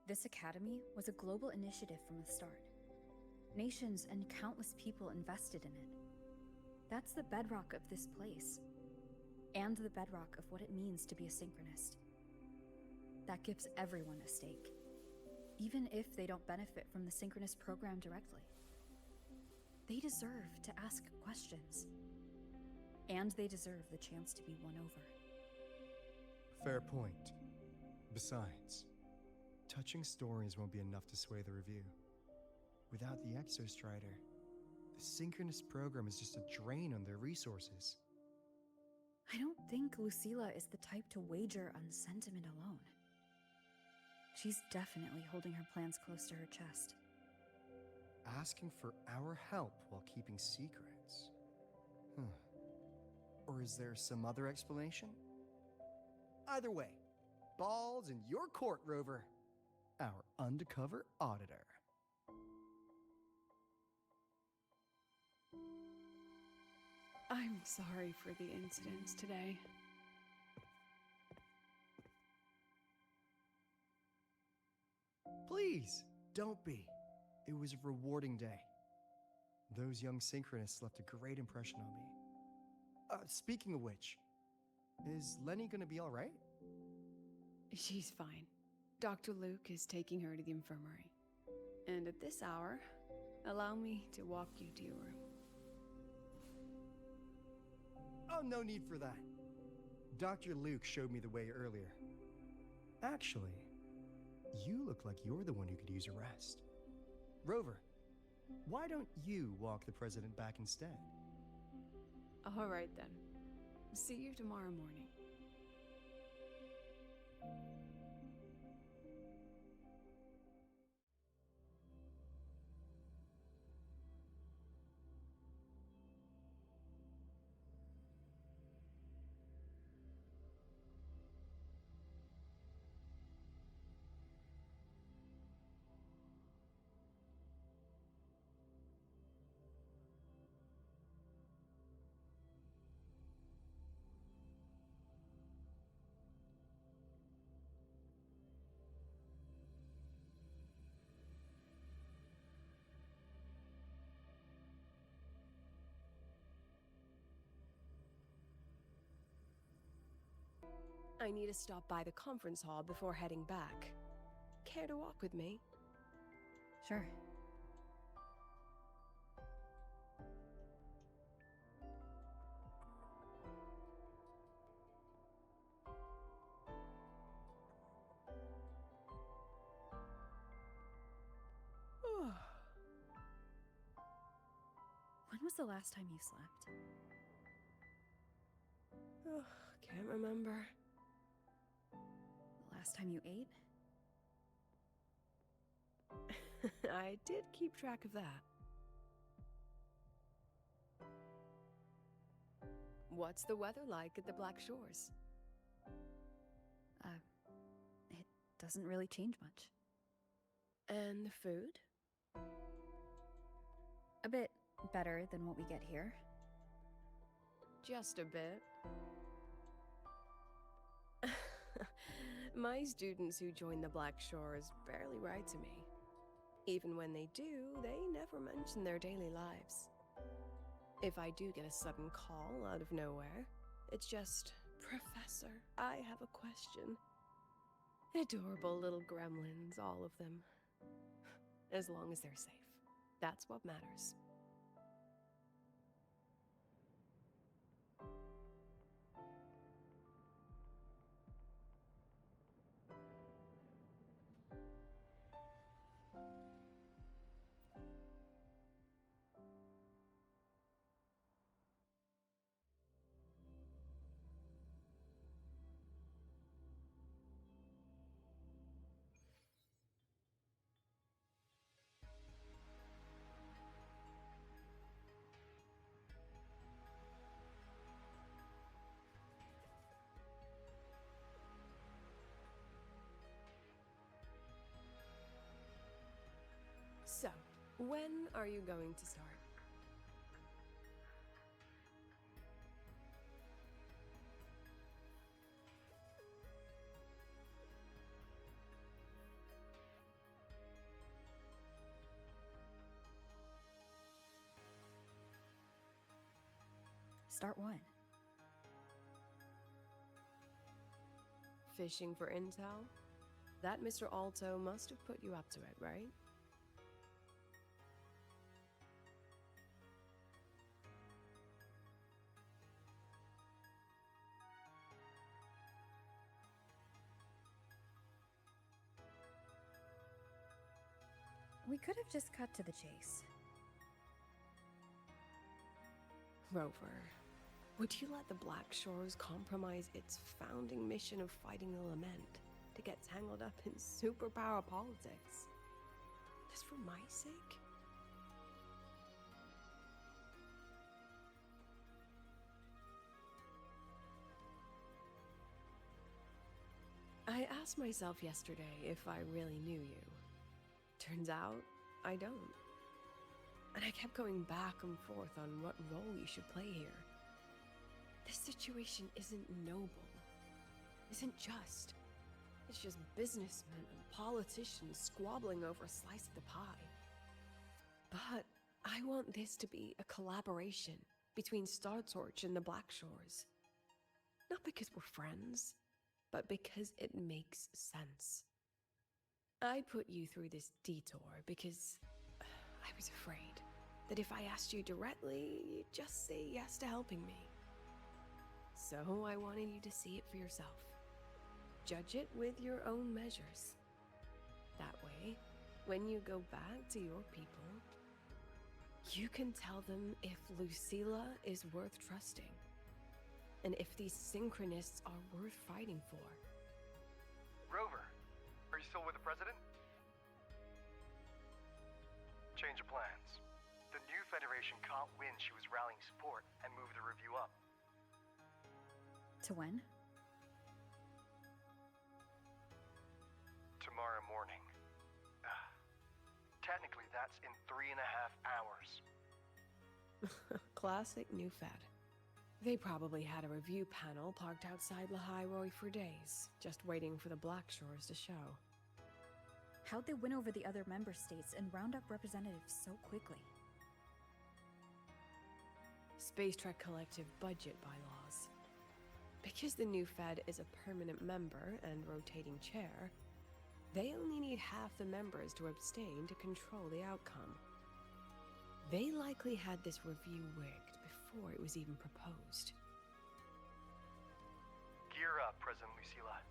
This academy was a global initiative from the start. Nations and countless people invested in it. That's the bedrock of this place, and the bedrock of what it means to be a synchronist. That gives everyone a stake, even if they don't benefit from the synchronous program directly. They deserve to ask questions, and they deserve the chance to be won over. Fair point. Besides, touching stories won't be enough to sway the review. Without the Exostrider, the synchronous program is just a drain on their resources. I don't think Lucilla is the type to wager on sentiment alone. She's definitely holding her plans close to her chest. Asking for our help while keeping secrets. Or is there some other explanation? Either way, ball's in your court, Rover. Our undercover auditor. I'm sorry for the incidents today. Please, don't be. It was a rewarding day. Those young synchronists left a great impression on me. Speaking of which, is Lenny gonna be all right? She's fine. Dr. Luke is taking her to the infirmary. And at this hour, allow me to walk you to your room. Oh, no need for that. Dr. Luke showed me the way earlier. Actually, you look like you're the one who could use a rest. Rover, why don't you walk the president back instead? All right then. See you tomorrow morning. I need to stop by the conference hall before heading back. Care to walk with me? Sure. When was the last time you slept? Can't remember. The last time you ate? I did keep track of that. What's the weather like at the Black Shores? It doesn't really change much. And the food? A bit better than what we get here. Just a bit. My students who join the Black Shores barely write to me. Even when they do, they never mention their daily lives. If I do get a sudden call out of nowhere, it's just, "Professor, I have a question." Adorable little gremlins, all of them. As long as they're safe. That's what matters. When are you going to start? Start what? Fishing for intel? That Mr. Alto must have put you up to it, right? We could have just cut to the chase. Rover, would you let the Black Shores compromise its founding mission of fighting the Lament to get tangled up in superpower politics? Just for my sake? I asked myself yesterday if I really knew you. Turns out, I don't. And I kept going back and forth on what role you should play here. This situation isn't noble, isn't just. It's just businessmen and politicians squabbling over a slice of the pie. But I want this to be a collaboration between Star Torch and the Black Shores. Not because we're friends, but because it makes sense. I put you through this detour because I was afraid that if I asked you directly, you'd just say yes to helping me. So I wanted you to see it for yourself. Judge it with your own measures. That way, when you go back to your people, you can tell them if Lucilla is worth trusting, and if these synchronists are worth fighting for. Rover, are you still with the President? Change of plans. The new Federation can't win. She was rallying support and moved the review up. To when? Tomorrow morning. Technically, that's in 3.5 hours. Classic New Fed. They probably had a review panel parked outside Lahai for days, just waiting for the Black Shores to show. How'd they win over the other member states and round up representatives so quickly? Space Trek Collective budget bylaws. Because the new Fed is a permanent member and rotating chair, they only need half the members to abstain to control the outcome. They likely had this review rigged before it was even proposed. Gear up, President Lucilla.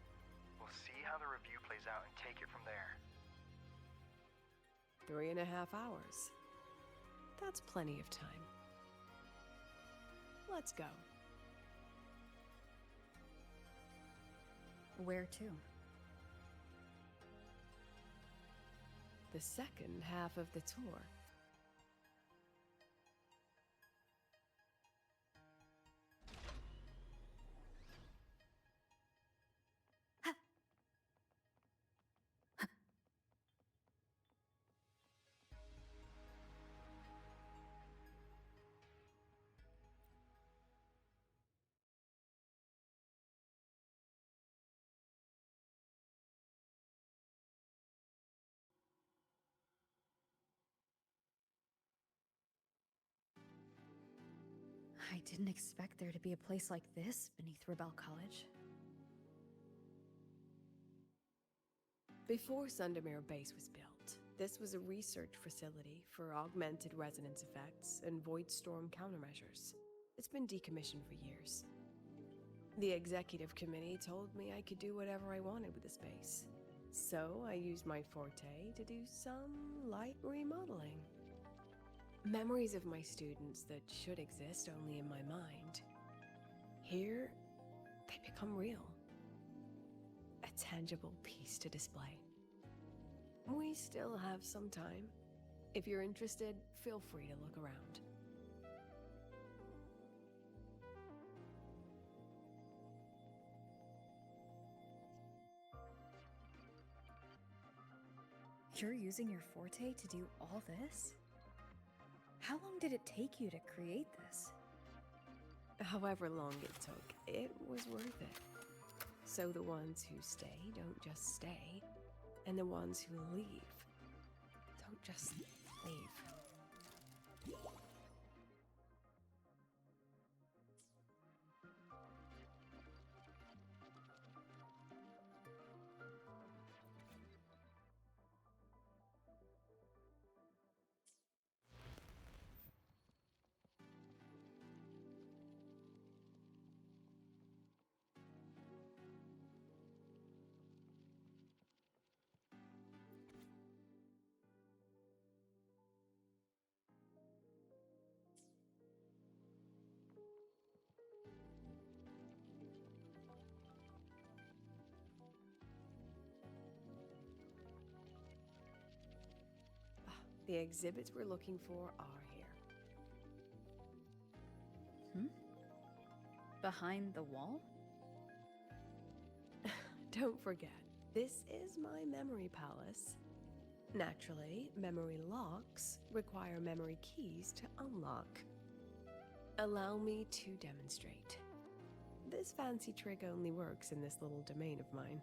We'll see how the review plays out and take it from there. 3.5 hours. That's plenty of time. Let's go. Where to? The second half of the tour. I didn't expect there to be a place like this beneath Rebel College. Before Sundermere Base was built, this was a research facility for augmented resonance effects and void storm countermeasures. It's been decommissioned for years. The executive committee told me I could do whatever I wanted with the space. So I used my forte to do some light remodeling. Memories of my students that should exist only in my mind. Here, they become real. A tangible piece to display. We still have some time. If you're interested, feel free to look around. You're using your forte to do all this? How long did it take you to create this? However long it took, it was worth it. So the ones who stay don't just stay, and the ones who leave don't just leave. The exhibits we're looking for are here. Behind the wall? Don't forget, this is my memory palace. Naturally, memory locks require memory keys to unlock. Allow me to demonstrate. This fancy trick only works in this little domain of mine.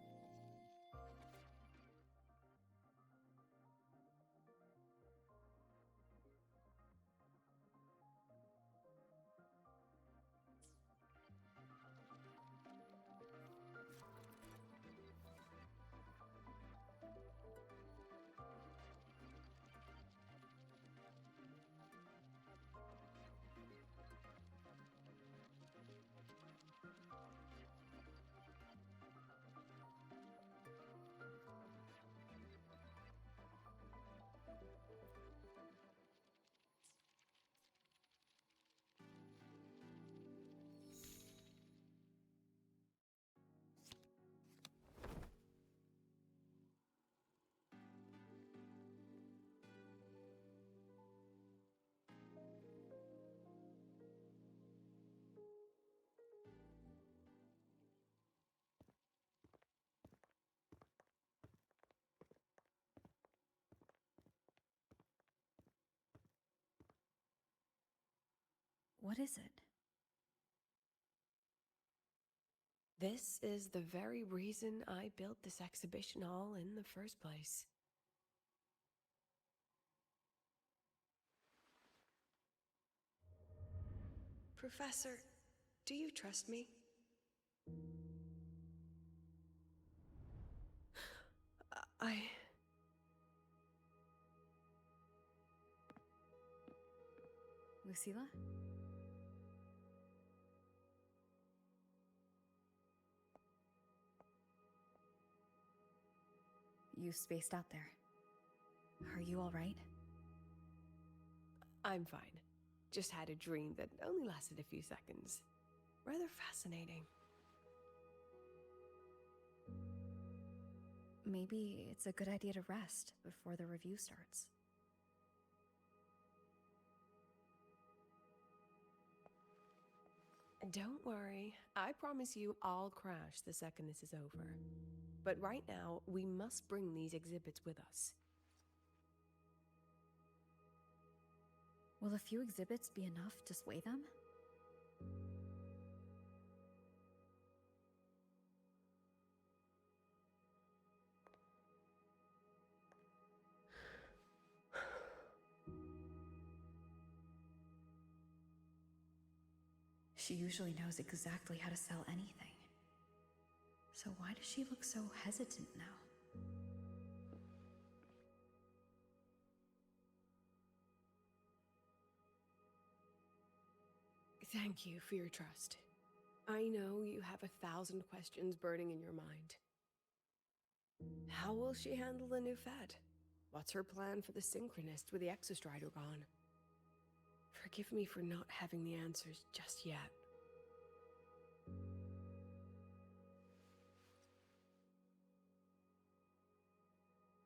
What is it? This is the very reason I built this exhibition hall in the first place. Professor, do you trust me? Lucilla? You spaced out there. Are you all right? I'm fine. Just had a dream that only lasted a few seconds. Rather fascinating. Maybe it's a good idea to rest before the review starts. Don't worry. I promise you I'll crash the second this is over. But right now, we must bring these exhibits with us. Will a few exhibits be enough to sway them? She usually knows exactly how to sell anything. So why does she look so hesitant now? Thank you for your trust. I know you have 1,000 questions burning in your mind. How will she handle the new fad? What's her plan for the synchronist with the exostrider gone? Forgive me for not having the answers just yet.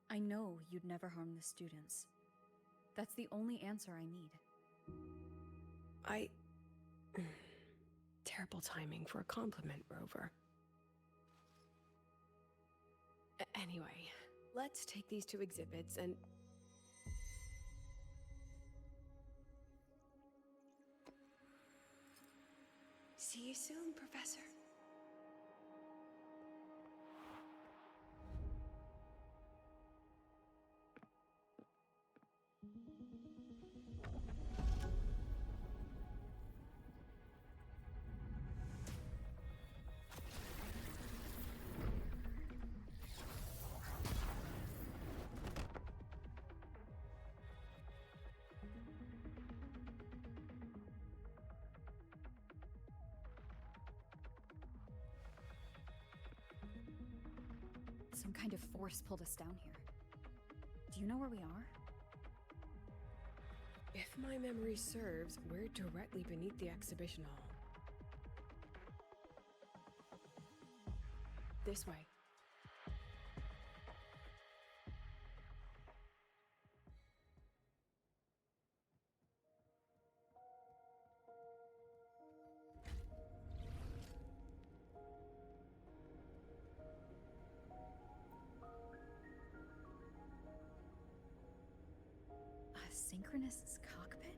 I know you'd never harm the students. That's the only answer I need. Terrible timing for a compliment, Rover. Anyway, let's take these 2 exhibits and... See you soon, Professor. Some kind of force pulled us down here. Do you know where we are? If my memory serves, we're directly beneath the exhibition hall. This way. A synchronist's cockpit?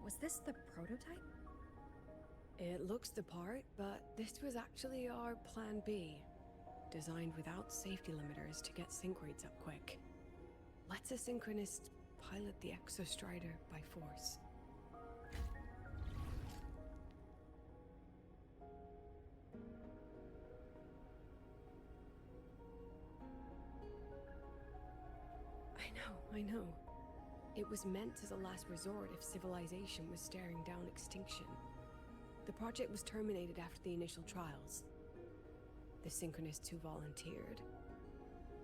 Was this the prototype? It looks the part, but this was actually our plan B. Designed without safety limiters to get sync rates up quick. Lets a synchronist pilot the exostrider by force. I know. It was meant as a last resort if civilization was staring down extinction. The project was terminated after the initial trials. The synchronists who volunteered,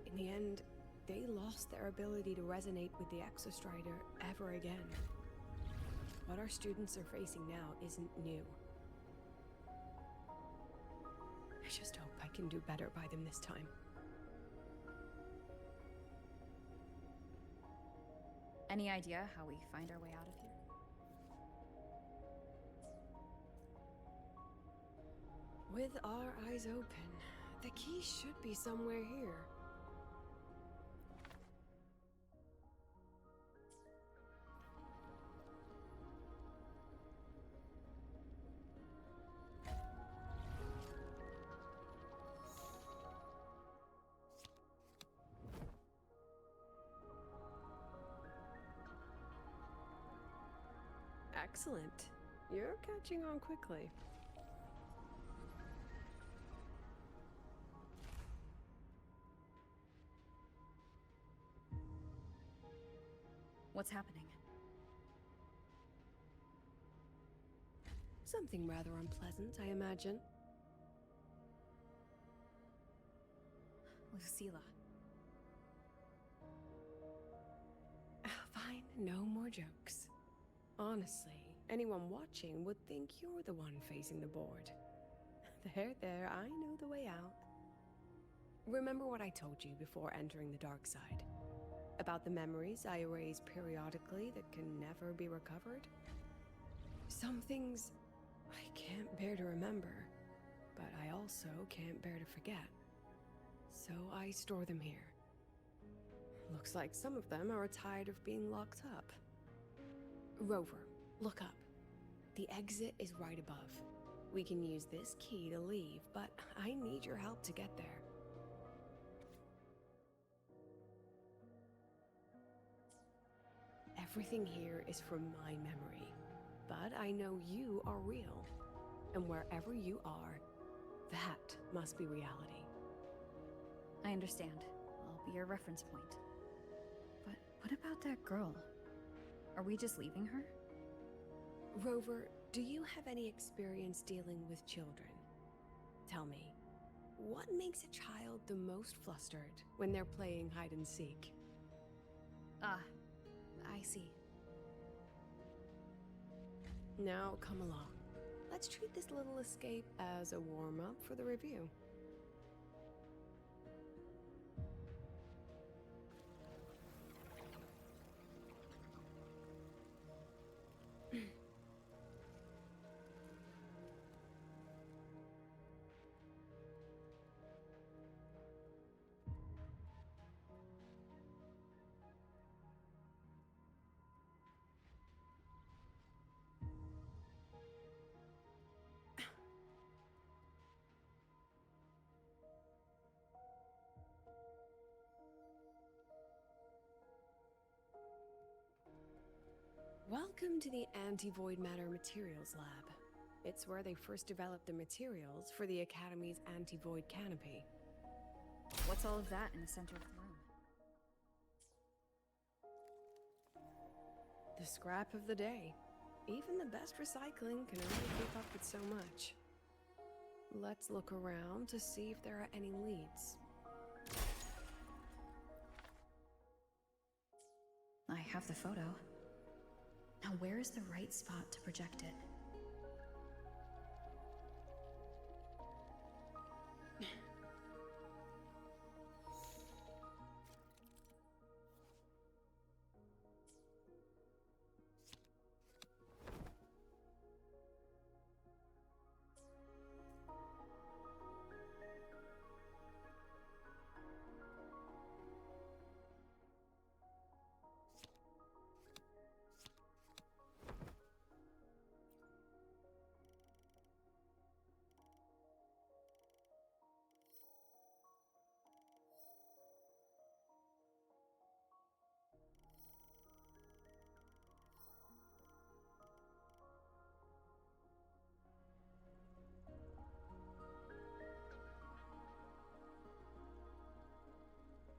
in the end, they lost their ability to resonate with the exostrider ever again. What our students are facing now isn't new. I just hope I can do better by them this time. Any idea how we find our way out of here? With our eyes open, the key should be somewhere here. Excellent. You're catching on quickly. What's happening? Something rather unpleasant, I imagine. Lucilla. Fine, no more jokes. Honestly, anyone watching would think you're the one facing the board. There, I know the way out. Remember what I told you before entering the dark side? About the memories I erase periodically that can never be recovered? Some things I can't bear to remember, but I also can't bear to forget. So I store them here. Looks like some of them are tired of being locked up. Rover, look up. The exit is right above. We can use this key to leave, but I need your help to get there. Everything here is from my memory, but I know you are real. And wherever you are, that must be reality. I understand. I'll be your reference point. But what about that girl? Are we just leaving her? Rover, do you have any experience dealing with children? Tell me, what makes a child the most flustered when they're playing hide and seek? Ah, I see. Now come along. Let's treat this little escape as a warm-up for the review. Welcome to the Anti-Void Matter Materials Lab. It's where they first developed the materials for the Academy's anti-void canopy. What's all of that in the center of the room? The scrap of the day. Even the best recycling can only keep up with so much. Let's look around to see if there are any leads. I have the photo. Now where is the right spot to project it?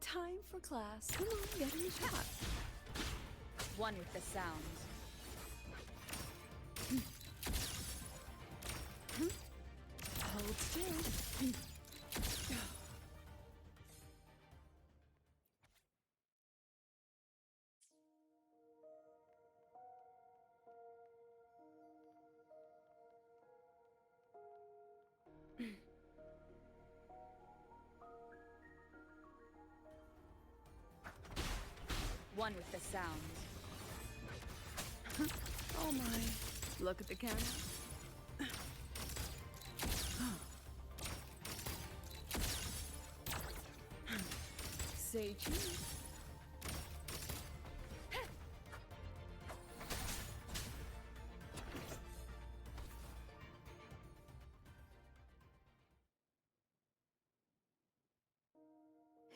Time for class. Come on, get in the shot. One with the sound. Hold still. One with the sound. Oh my. Look at the camera. Say cheese.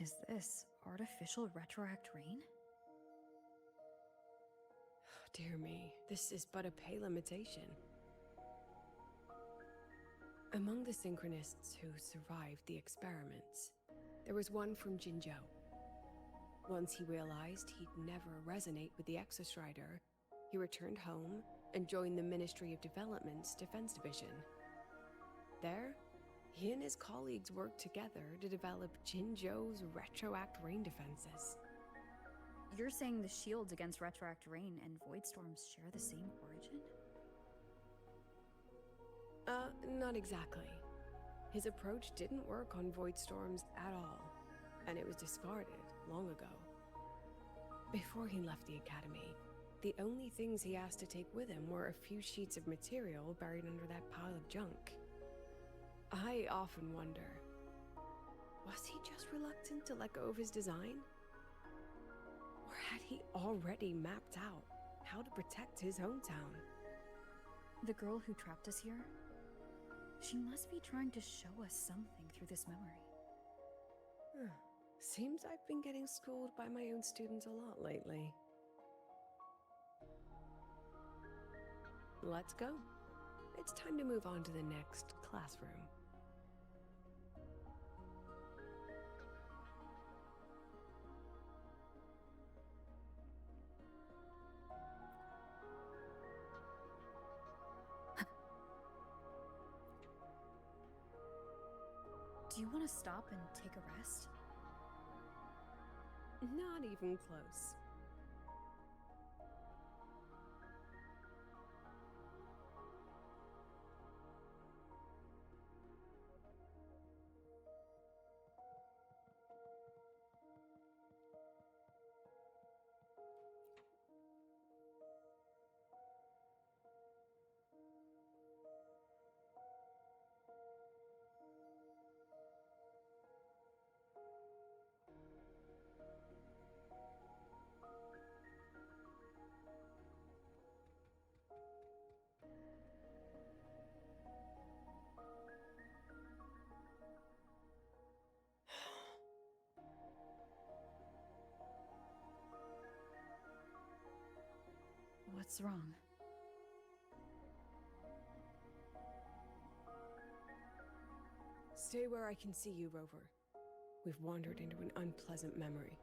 Is this artificial retroact rain? Dear me, this is but a pale imitation. Among the synchronists who survived the experiments, there was one from Jinzhou. Once he realized he'd never resonate with the Exostrider, he returned home and joined the Ministry of Development's Defense Division. There, he and his colleagues worked together to develop Jinzhou's retroact rain defenses. You're saying the shields against retroact rain and void storms share the same origin? Not exactly. His approach didn't work on void storms at all, and it was discarded long ago. Before he left the academy, the only things he asked to take with him were a few sheets of material buried under that pile of junk. I often wonder, was he just reluctant to let go of his design? Or had he already mapped out how to protect his hometown? The girl who trapped us here? She must be trying to show us something through this memory. Seems I've been getting schooled by my own students a lot lately. Let's go. It's time to move on to the next classroom. Do you want to stop and take a rest? Not even close. What's wrong? Stay where I can see you, Rover. We've wandered into an unpleasant memory.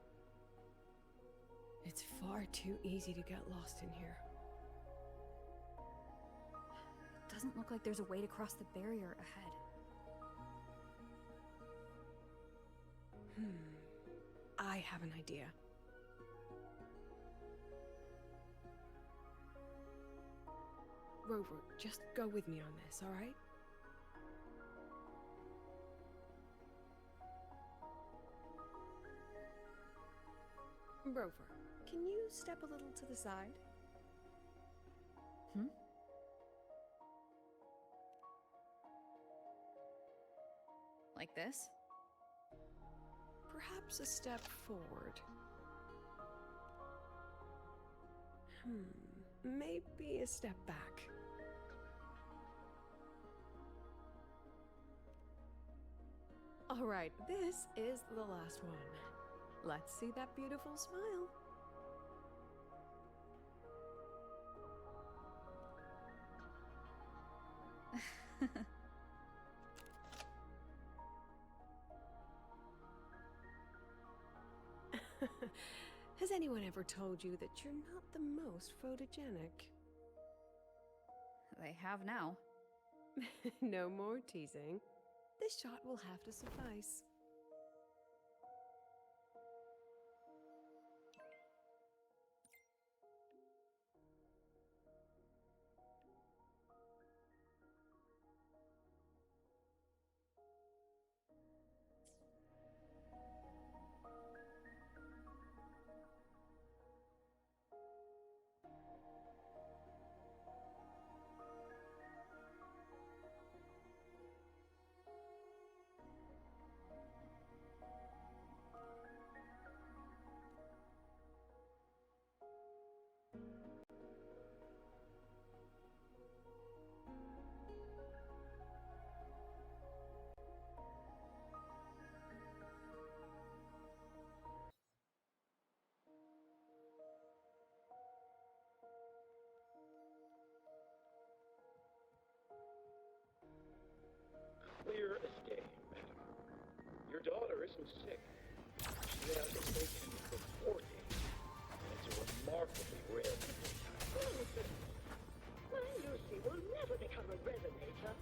It's far too easy to get lost in here. Doesn't look like there's a way to cross the barrier ahead. I have an idea. Rover, just go with me on this, all right? Rover, can you step a little to the side? Like this? Perhaps a step forward. Maybe a step back. All right, this is the last one. Let's see that beautiful smile. Has anyone ever told you that you're not the most photogenic? They have now. No more teasing. This shot will have to suffice. Clear as day, madam. Your daughter isn't sick. She has been taken for 4 days. It's a remarkably rare phenotype. My Lucy will never become a resonator.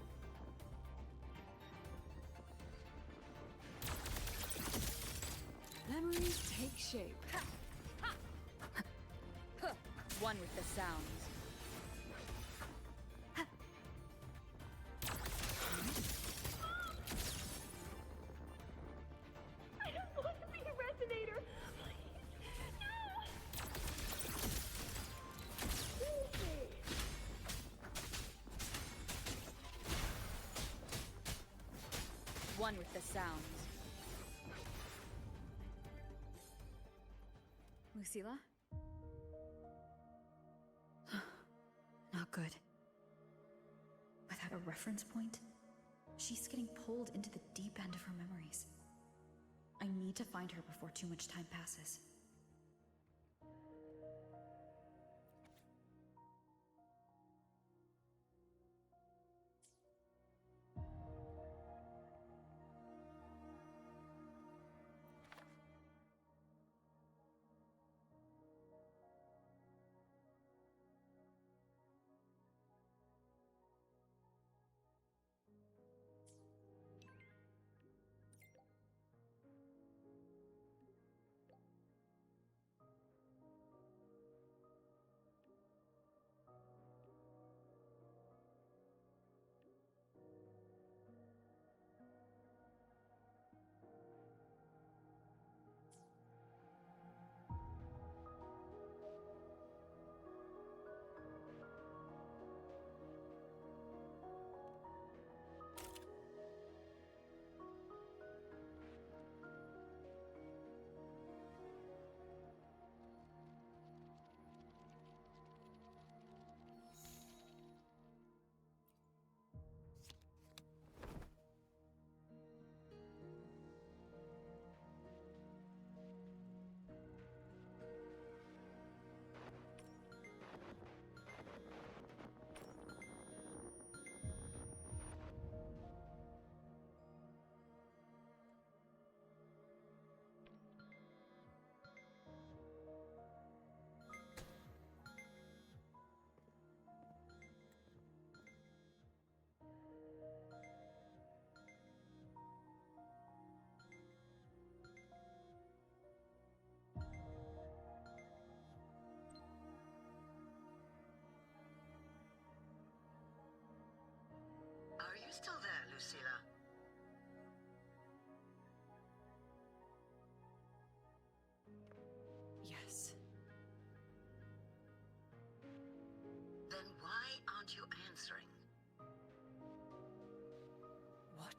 Memories take shape. One with the sounds. I don't want to be a resonator. Please, no. Lucy. One with the sounds. Lucilla? Not good. Without a reference point, she's getting pulled into the deep end of her memories. I need to find her before too much time passes.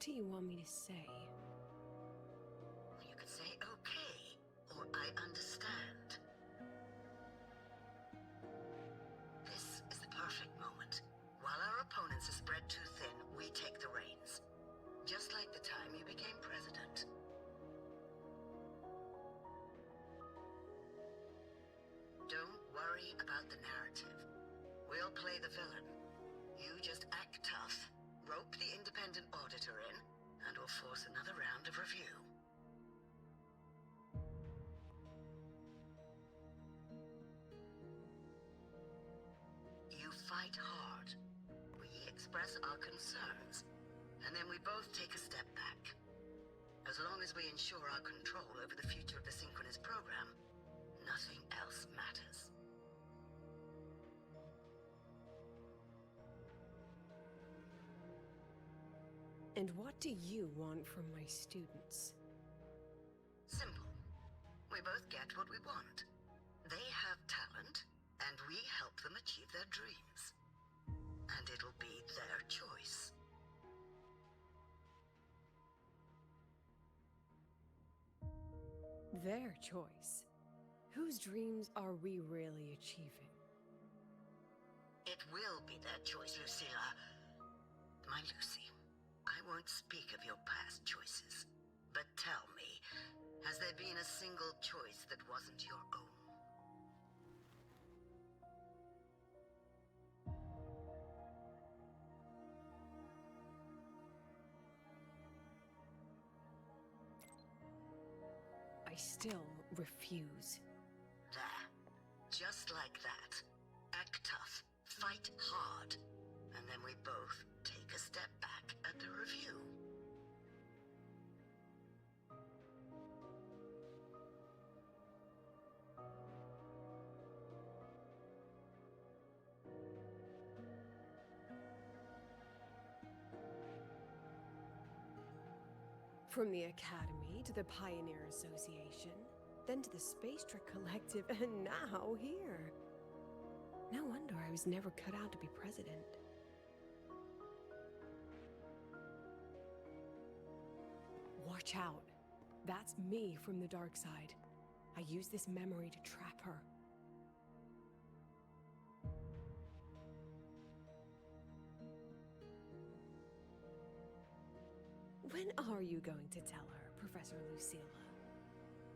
do you want me to say? You could say okay, or I understand. This is the perfect moment. While our opponents are spread too thin, we take the reins. Just like the time you became president. Don't worry about the narrative. We'll play the villain. You just act tough, rope the independent auditor in, and we'll force another round of review. You fight hard. We express our concerns, and then we both take a step back. As long as we ensure our control over the future of the synchronous program, nothing else matters. And what do you want from my students? Simple. We both get what we want. They have talent, and we help them achieve their dreams. And it'll be their choice. Their choice. Whose dreams are we really achieving? It will be their choice, Lucilla. My Lucy, I won't speak of your past choices. But tell me, has there been a single choice that wasn't your own? I still refuse. There. Just like that. Act tough. Fight hard. And then we both take a step back at the review. From the Academy to the Pioneer Association, then to the Space Trek Collective, and now here. No wonder I was never cut out to be president. Watch out. That's me from the dark side. I use this memory to trap her. When are you going to tell her, Professor Lucilla?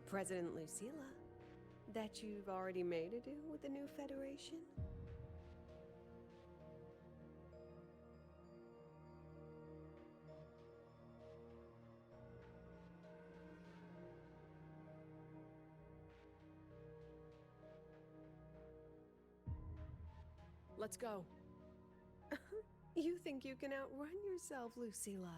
President Lucilla? That you've already made a deal with the new Federation? Let's go. You think you can outrun yourself, Lucilla?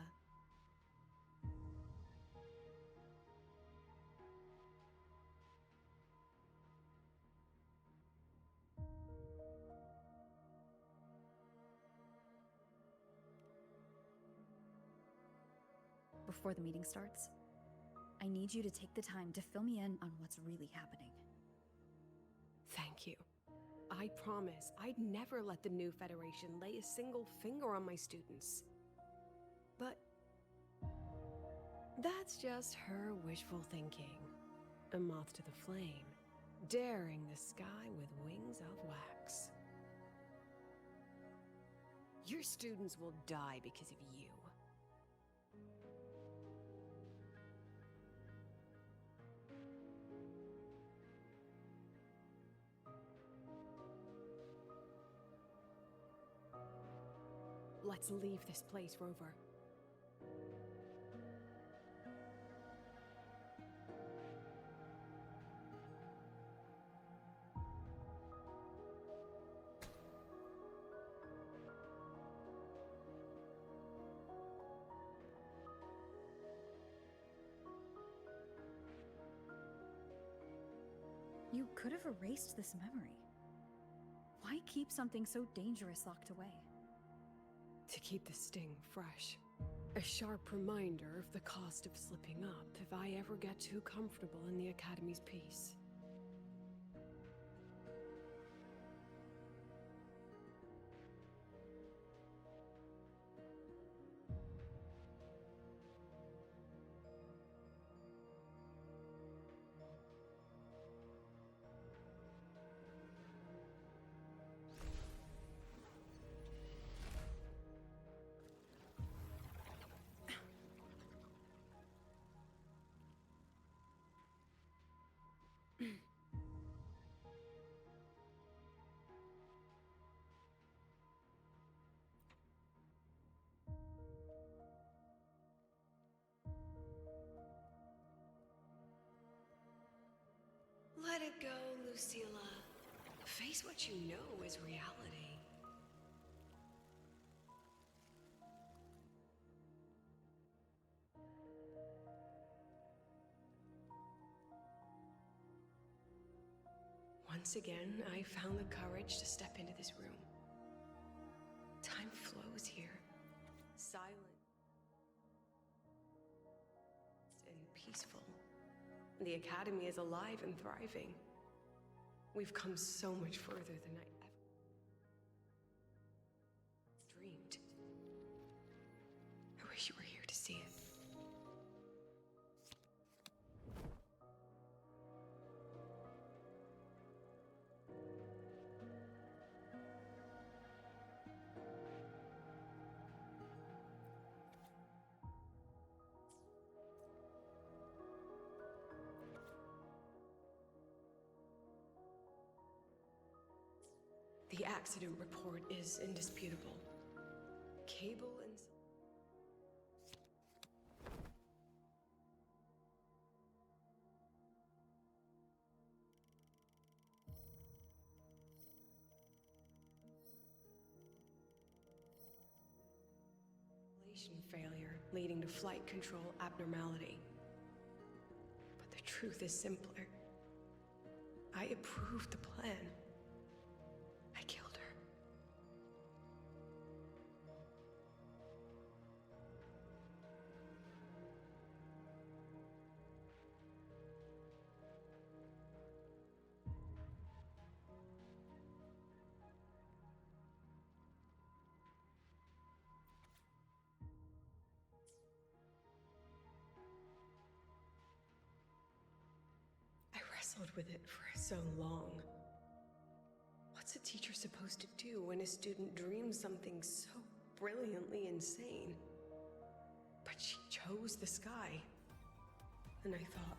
Before the meeting starts, I need you to take the time to fill me in on what's really happening. Thank you. I promise I'd never let the new Federation lay a single finger on my students. But that's just her wishful thinking. A moth to the flame, daring the sky with wings of wax. Your students will die because of you. Let's leave this place, Rover. You could have erased this memory. Why keep something so dangerous locked away? To keep the sting fresh. A sharp reminder of the cost of slipping up if I ever get too comfortable in the Academy's peace. Lucilla. Face what you know is reality. Once again, I found the courage to step into this room. Time flows here. Silent and peaceful. The Academy is alive and thriving. We've come so much further than I ever dreamed. I wish you were here to see it. The accident report is indisputable. Cable and... failure leading to flight control abnormality. But the truth is simpler. I approved the plan. I killed her. I wrestled with it for so long. What's a teacher supposed to do when a student dreams something so brilliantly insane? But she chose the sky. And I thought,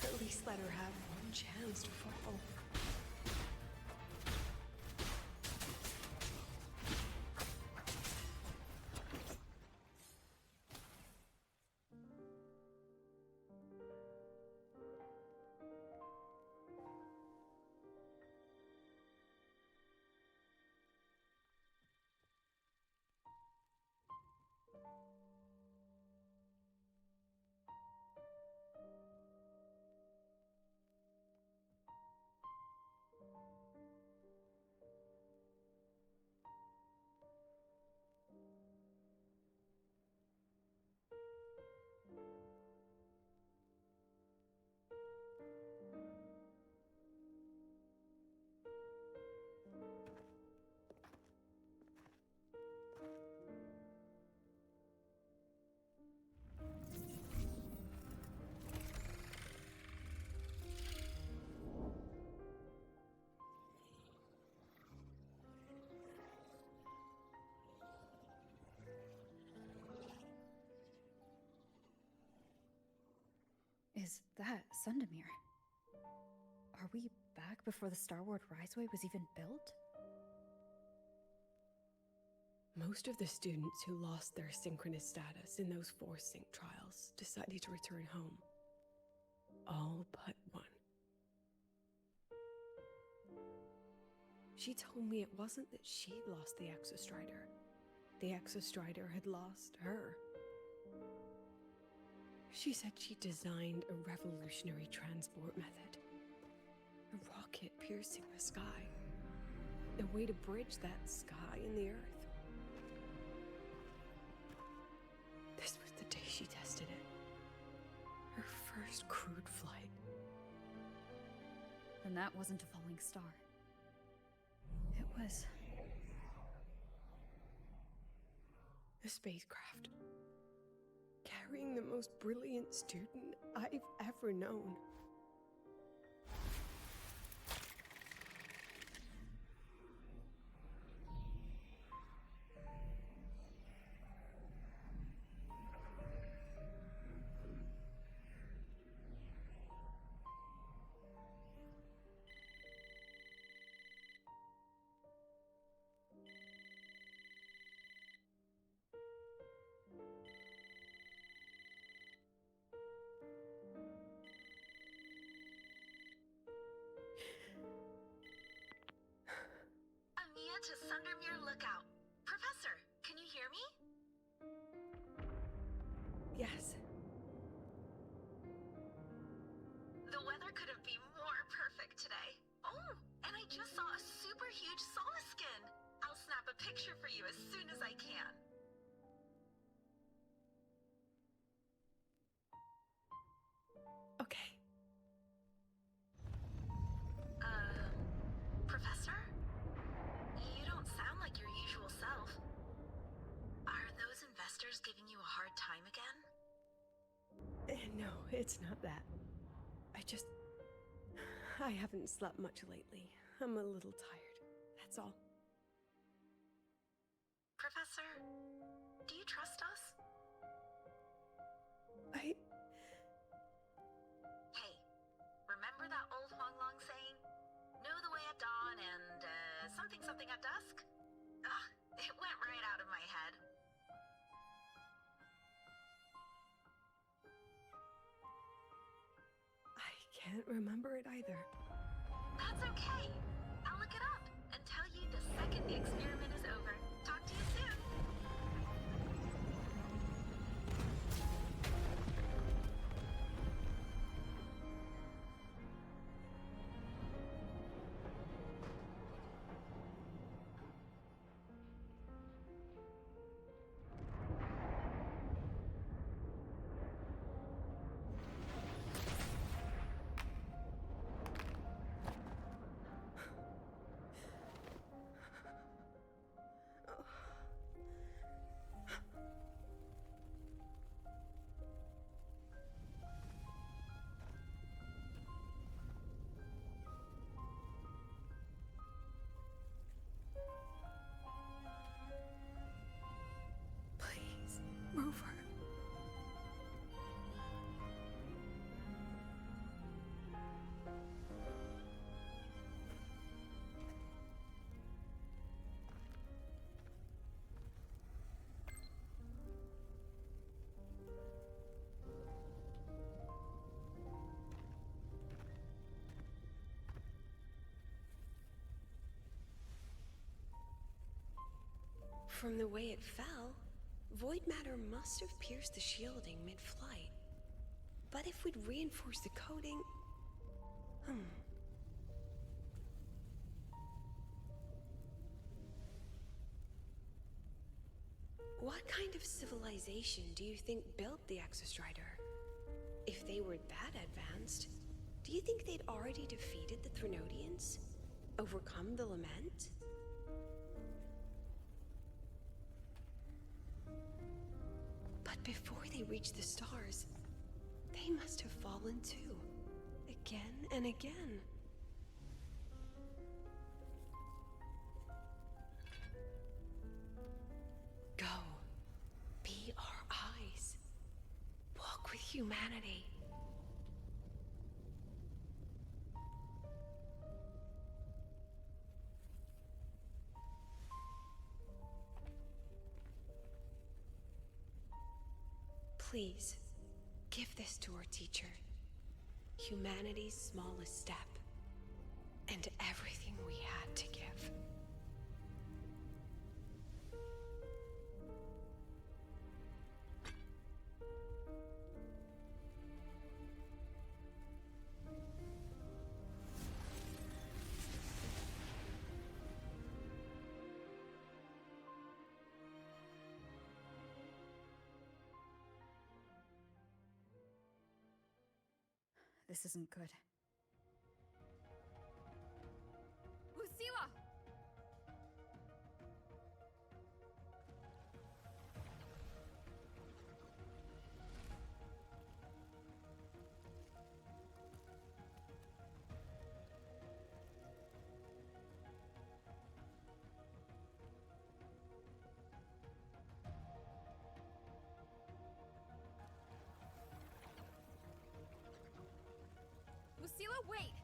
at least let her have one chance to fall. Is that Sundamir? Are we back before the Starward Riseway was even built? Most of the students who lost their synchronous status in those forced sync trials decided to return home. All but one. She told me it wasn't that she'd lost the Exostrider. The Exostrider had lost her. She said she designed a revolutionary transport method. A rocket piercing the sky. A way to bridge that sky and the Earth. This was the day she tested it. Her first crewed flight. Then that wasn't a falling star. It was... a spacecraft. Carrying the most brilliant student I've ever known. Yes. The weather couldn't be more perfect today. Oh, and I just saw a super huge skin. I'll snap a picture for you as soon as I can. Okay. Professor? You don't sound like your usual self. Are those investors giving you a hard time again? No, it's not that. I haven't slept much lately. I'm a little tired. That's all. Professor, do you trust us? I... Hey, remember that old Huanglong saying? Know the way at dawn and, something at dusk? Ugh, it went right out of my head. I can't remember it either. That's okay. I'll look it up and tell you the second the experiment is over. Talk to you soon. Please, move her. From the way it fell, void matter must have pierced the shielding mid-flight. But if we'd reinforced the coating... What kind of civilization do you think built the Exostrider? If they were that advanced, do you think they'd already defeated the Threnodians? Overcome the Lament? But before they reached the stars, they must have fallen too. Again and again. Go. Be our eyes. Walk with humanity. Please, give this to our teacher. Humanity's smallest step. And everything we had to give. This isn't good. Lucilla! Lucilla, wait!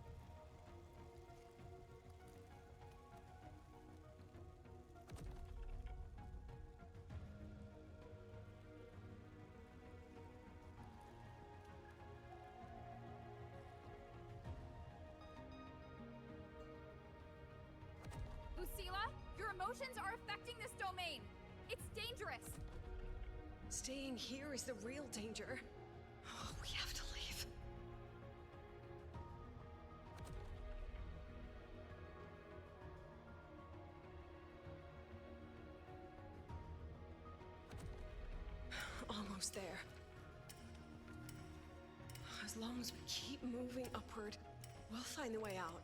Lucilla, your emotions are affecting this domain. It's dangerous. Staying here is the real danger. Oh, we have to leave. Almost there. As long as we keep moving upward, we'll find the way out.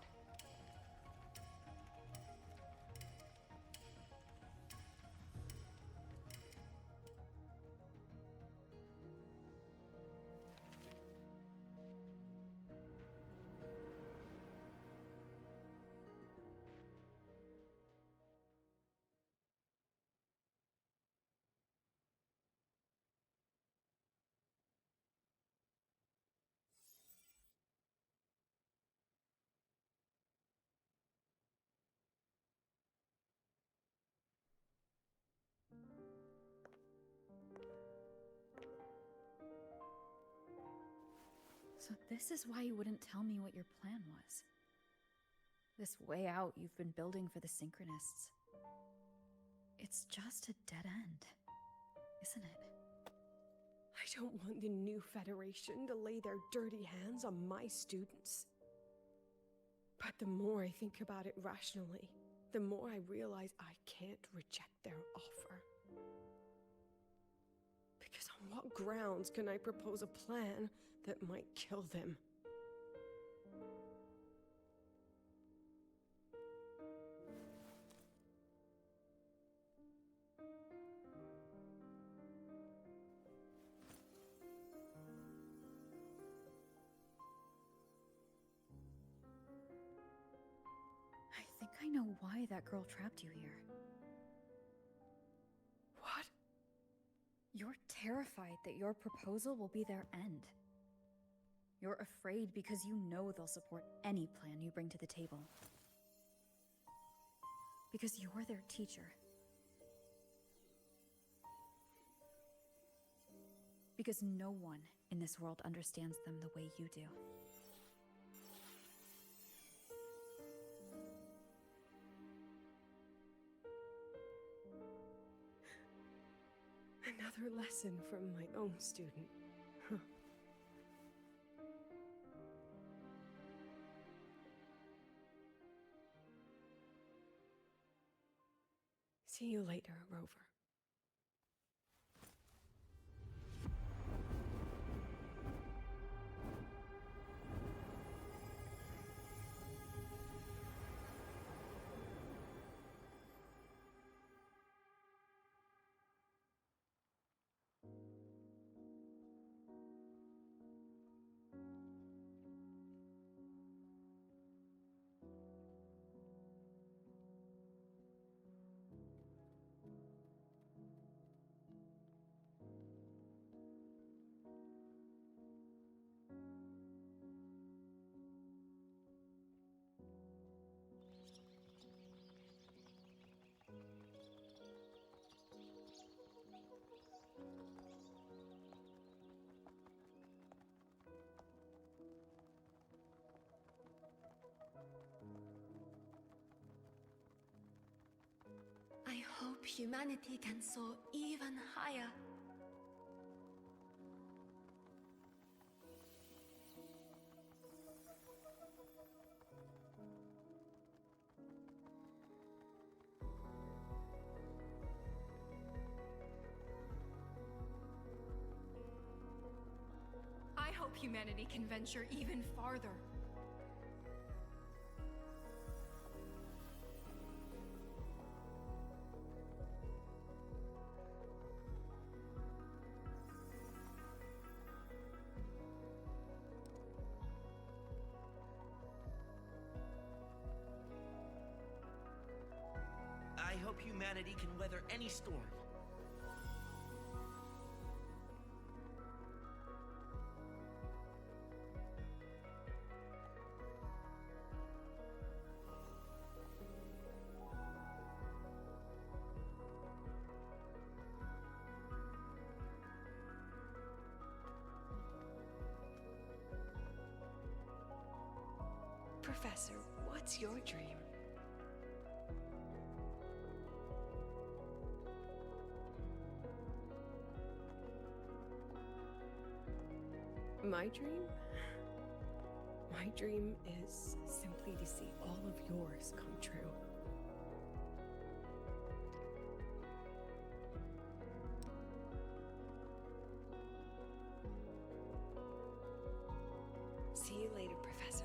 So this is why you wouldn't tell me what your plan was. This way out you've been building for the Synchronists. It's just a dead end, isn't it? I don't want the new Federation to lay their dirty hands on my students. But the more I think about it rationally, the more I realize I can't reject their offer. Because on what grounds can I propose a plan that might kill them? I think I know why that girl trapped you here. What? You're terrified that your proposal will be their end. You're afraid because you know they'll support any plan you bring to the table. Because you're their teacher. Because no one in this world understands them the way you do. Another lesson from my own student. Huh. See you later, Rover. I hope humanity can soar even higher. I hope humanity can venture even farther. I hope humanity can weather any storm. Professor, what's your dream? My dream? My dream is simply to see all of yours come true. See you later, Professor.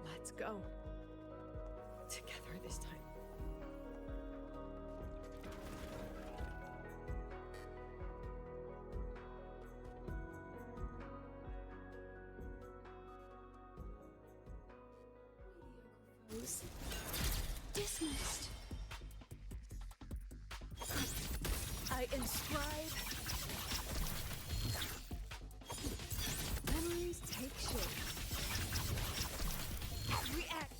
Let's go. Together this time. Dismissed. I inscribe. Memories take shape. React.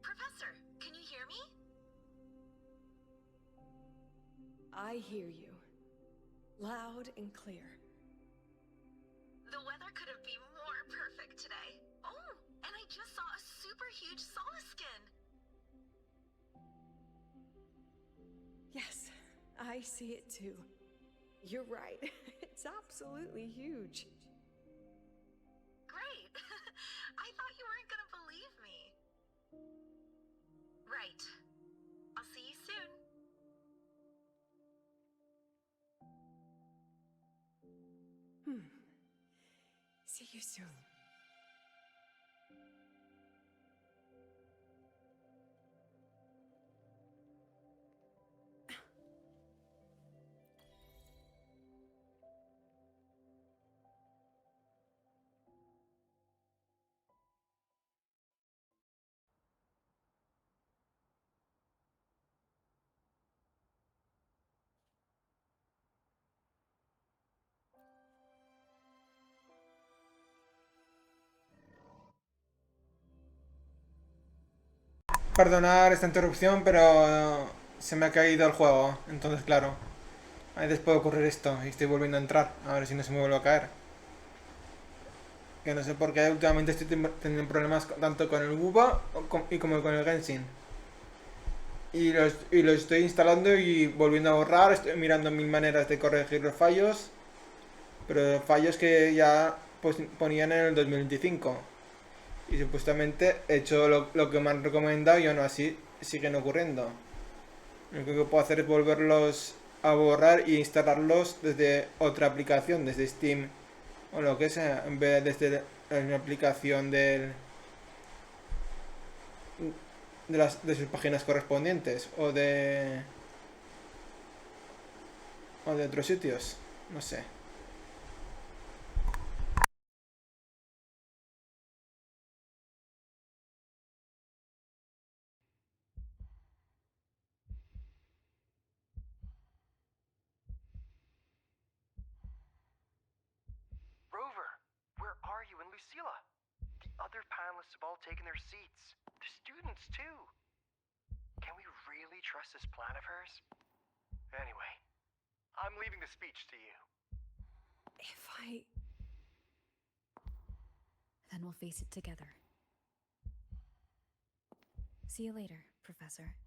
Professor, can you hear me? I hear you. Loud and clear. The weather couldn't be more perfect today. Oh, and I just saw a super huge Solaskin. Yes, I see it too. You're right. It's absolutely huge. Great. I thought you weren't gonna believe me. Right. I'll see you soon. See you soon. Perdonar esta interrupción, pero se me ha caído el juego. Entonces, claro, a veces puede ocurrir esto y estoy volviendo a entrar. A ver si no se me vuelve a caer. Que no sé por qué últimamente estoy teniendo problemas tanto con el Wuba y como con el Genshin. Y lo estoy instalando y volviendo a borrar. Estoy mirando mil maneras de corregir los fallos. Pero fallos que ya ponían en el 2025. Y supuestamente he hecho lo que me han recomendado y aún así siguen ocurriendo. Lo único que puedo hacer es volverlos a borrar e instalarlos desde otra aplicación, desde Steam o lo que sea, en vez de desde una aplicación de sus páginas correspondientes o de otros sitios, no sé. Rover, where are you and Lucilla? The other panelists have all taken their seats. The students, too. Can we really trust this plan of hers? Anyway, I'm leaving the speech to you. Then we'll face it together. See you later, Professor.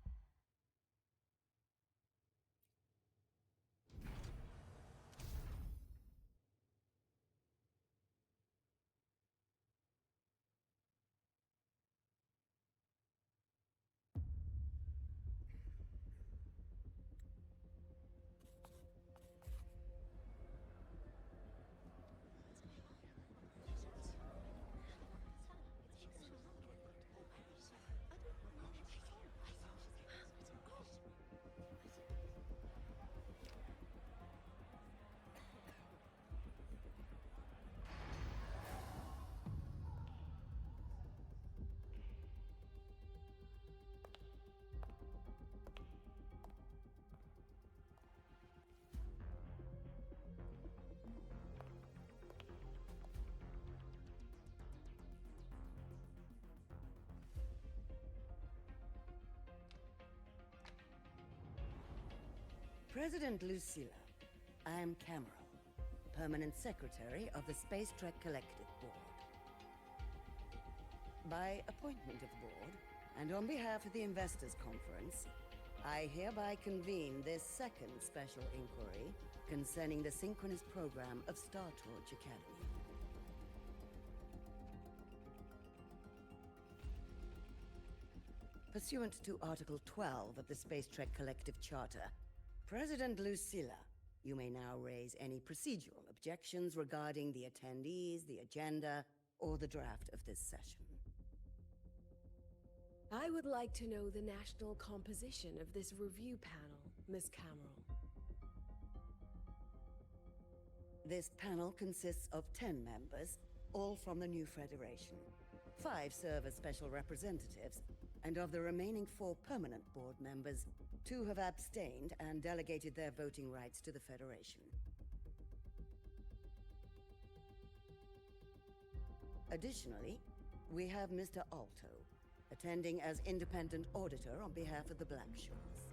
President Lucilla, I am Cameron, Permanent Secretary of the Space Trek Collective Board. By appointment of the board, and on behalf of the Investors Conference, I hereby convene this second special inquiry concerning the synchronous program of Star Torch Academy. Pursuant to Article 12 of the Space Trek Collective Charter, President Lucilla, you may now raise any procedural objections regarding the attendees, the agenda, or the draft of this session. I would like to know the national composition of this review panel, Miss Cameron. This panel consists of 10 members, all from the new Federation. 5 serve as special representatives, and of the remaining 4 permanent board members, 2 have abstained and delegated their voting rights to the Federation. Additionally, we have Mr. Alto, attending as independent auditor on behalf of the Blackshores.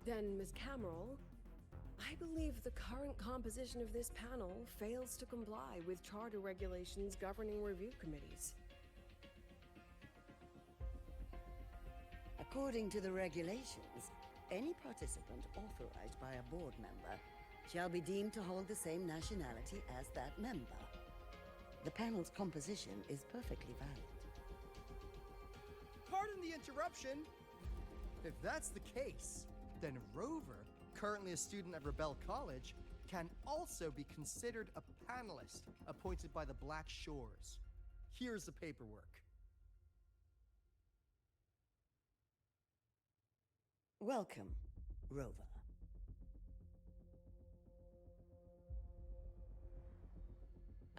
Then, Ms. Cameron, I believe the current composition of this panel fails to comply with charter regulations governing review committees. According to the regulations, any participant authorized by a board member shall be deemed to hold the same nationality as that member. The panel's composition is perfectly valid. Pardon the interruption! If that's the case, then Rover, currently a student at Rebel College, can also be considered a panelist appointed by the Black Shores. Here's the paperwork. Welcome, Rover.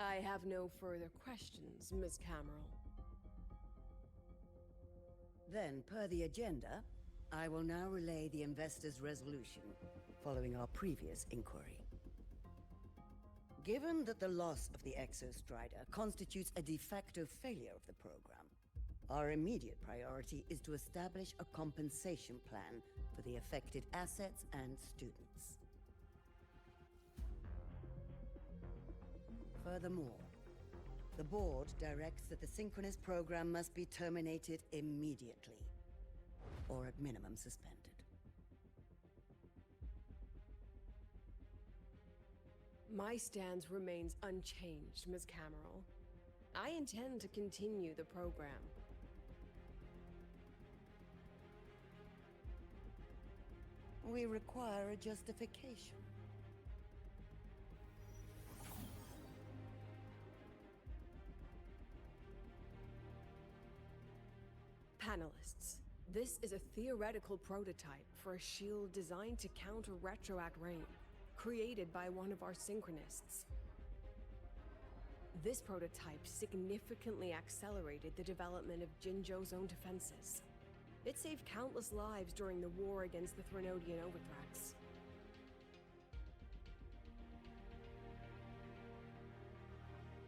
I have no further questions, Ms. Cameron. Then, per the agenda, I will now relay the investors' resolution following our previous inquiry. Given that the loss of the Exostrider constitutes a de facto failure of the program, our immediate priority is to establish a compensation plan for the affected assets and students. Furthermore, the board directs that the synchronous program must be terminated immediately, or at minimum suspended. My stance remains unchanged, Ms. Cameron. I intend to continue the program. We require a justification. Panelists, this is a theoretical prototype for a shield designed to counter retroact rain, created by one of our synchronists. This prototype significantly accelerated the development of Jinzhou's own defenses. It saved countless lives during the war against the Threnodian Overthrax.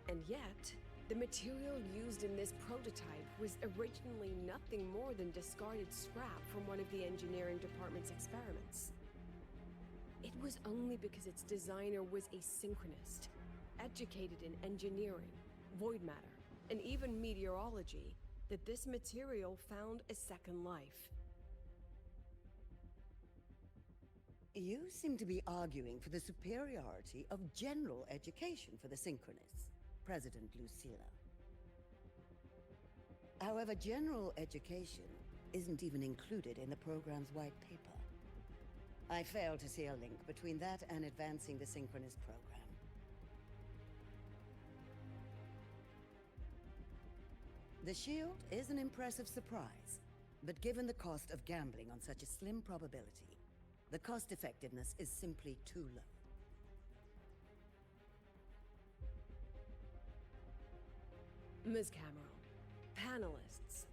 And yet, the material used in this prototype was originally nothing more than discarded scrap from one of the engineering department's experiments. It was only because its designer was a synchronist, educated in engineering, void matter, and even meteorology, that this material found a second life. You seem to be arguing for the superiority of general education for the synchronists, President Lucilla. However, general education isn't even included in the program's white paper. I fail to see a link between that and advancing the synchronous program. The shield is an impressive surprise, but given the cost of gambling on such a slim probability, the cost-effectiveness is simply too low. Ms. Cameron, panelists,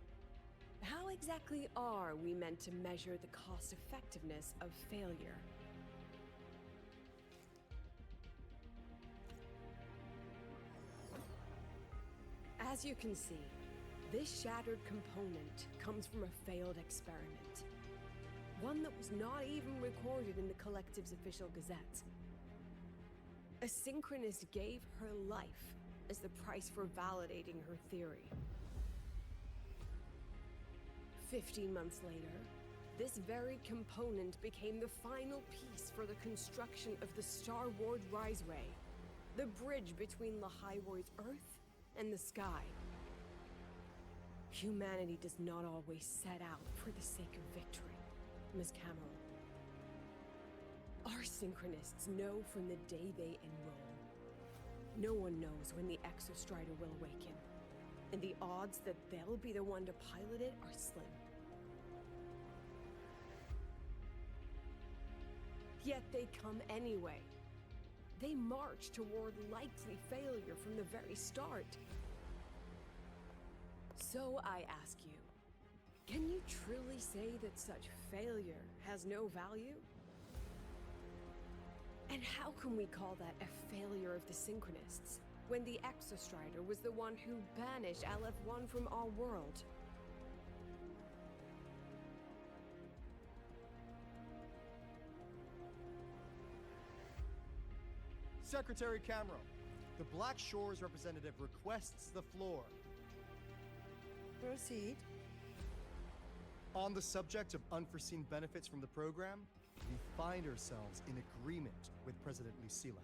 how exactly are we meant to measure the cost-effectiveness of failure? As you can see, this shattered component comes from a failed experiment. One that was not even recorded in the Collective's official gazette. A synchronist gave her life as the price for validating her theory. 15 months later, this very component became the final piece for the construction of the Star Ward Riseway, the bridge between Lahaiwoi's Earth and the sky. Humanity does not always set out for the sake of victory, Ms. Cameron. Our synchronists know from the day they enroll. No one knows when the Exostrider will awaken, and the odds that they'll be the one to pilot it are slim. Yet they come anyway. They march toward likely failure from the very start. So I ask you, can you truly say that such failure has no value? And how can we call that a failure of the Synchronists, when the Exostrider was the one who banished LF1 from our world? Secretary Camero, the Black Shores representative requests the floor. Proceed. On the subject of unforeseen benefits from the program, we find ourselves in agreement with President Lucilla.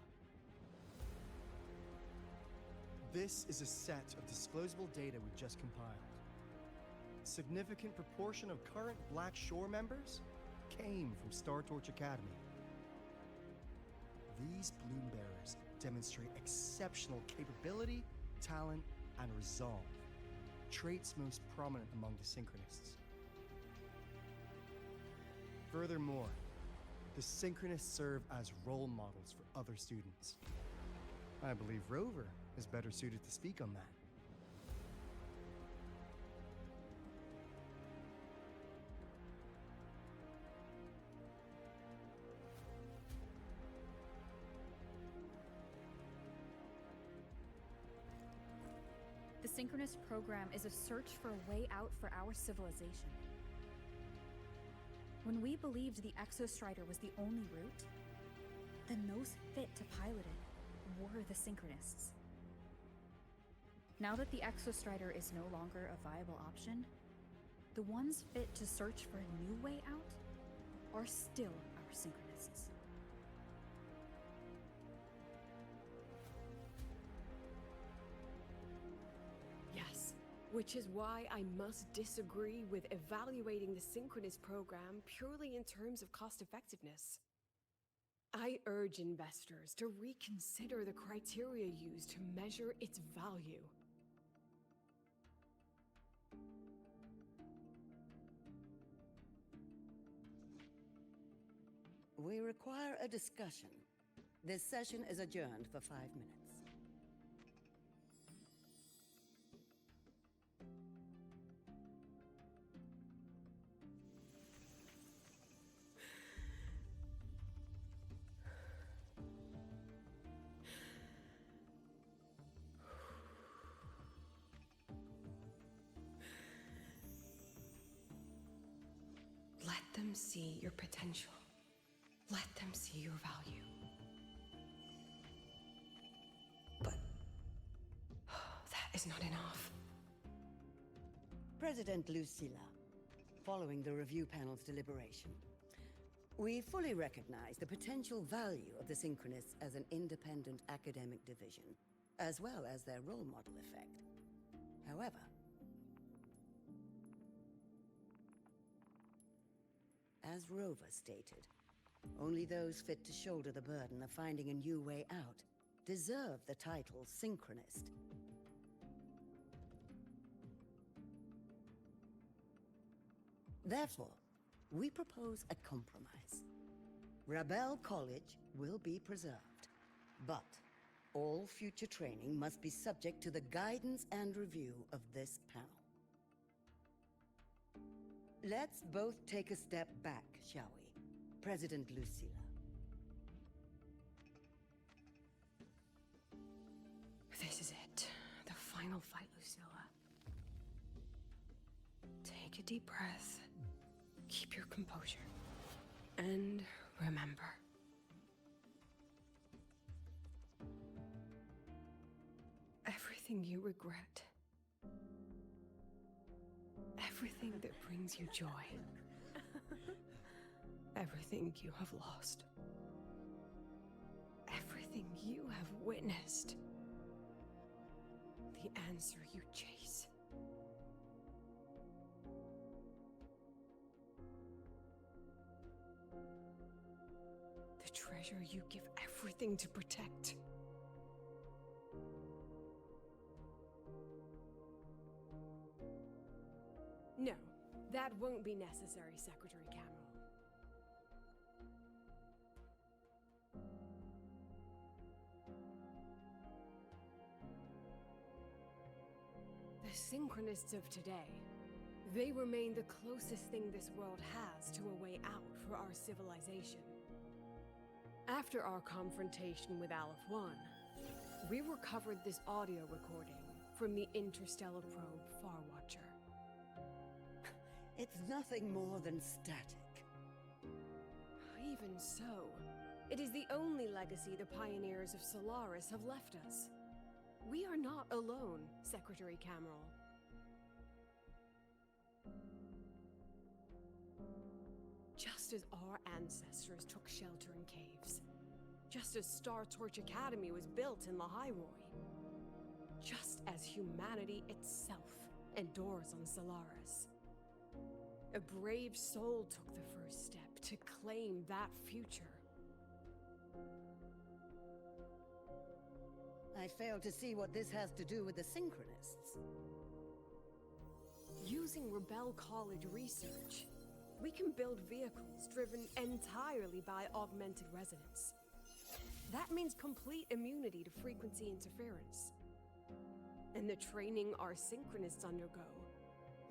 This is a set of disclosable data we just compiled. A significant proportion of current Black Shore members came from Star Torch Academy. These Bloom Bearers demonstrate exceptional capability, talent, and resolve, traits most prominent among the Synchronists. Furthermore, the Synchronists serve as role models for other students. I believe Rover is better suited to speak on that. The Synchronous program is a search for a way out for our civilization. When we believed the Exostrider was the only route, then those fit to pilot it were the Synchronists. Now that the Exostrider is no longer a viable option, the ones fit to search for a new way out are still our Synchronists. Yes, which is why I must disagree with evaluating the Synchronous program purely in terms of cost effectiveness. I urge investors to reconsider the criteria used to measure its value. We require a discussion. This session is adjourned for 5 minutes. Let them see your potential. Let them see your value. But that is not enough. President Lucilla, following the review panel's deliberation, we fully recognize the potential value of the Synchronists as an independent academic division, as well as their role model effect. However, as Rover stated, only those fit to shoulder the burden of finding a new way out deserve the title Synchronist. Therefore, we propose a compromise. Rebel College will be preserved, but all future training must be subject to the guidance and review of this panel. Let's both take a step back, shall we? President Lucilla. This is it. The final fight, Lucilla. Take a deep breath. Keep your composure. And remember. Everything you regret. Everything that brings you joy. Everything you have lost. Everything you have witnessed. The answer you chase. The treasure you give everything to protect. No, that won't be necessary, Secretary Cameron. The Synchronists of today, they remain the closest thing this world has to a way out for our civilization. After our confrontation with Aleph 1, we recovered this audio recording from the interstellar probe Farwatcher. It's nothing more than static. Even so, it is the only legacy the pioneers of Solaris have left us. We are not alone, Secretary Cameron. Just as our ancestors took shelter in caves, just as Star Torch Academy was built in Lahairoi, just as humanity itself endures on Solaris, a brave soul took the first step to claim that future. I fail to see what this has to do with the Synchronists. Using Rebel College research, we can build vehicles driven entirely by augmented resonance. That means complete immunity to frequency interference. And the training our Synchronists undergo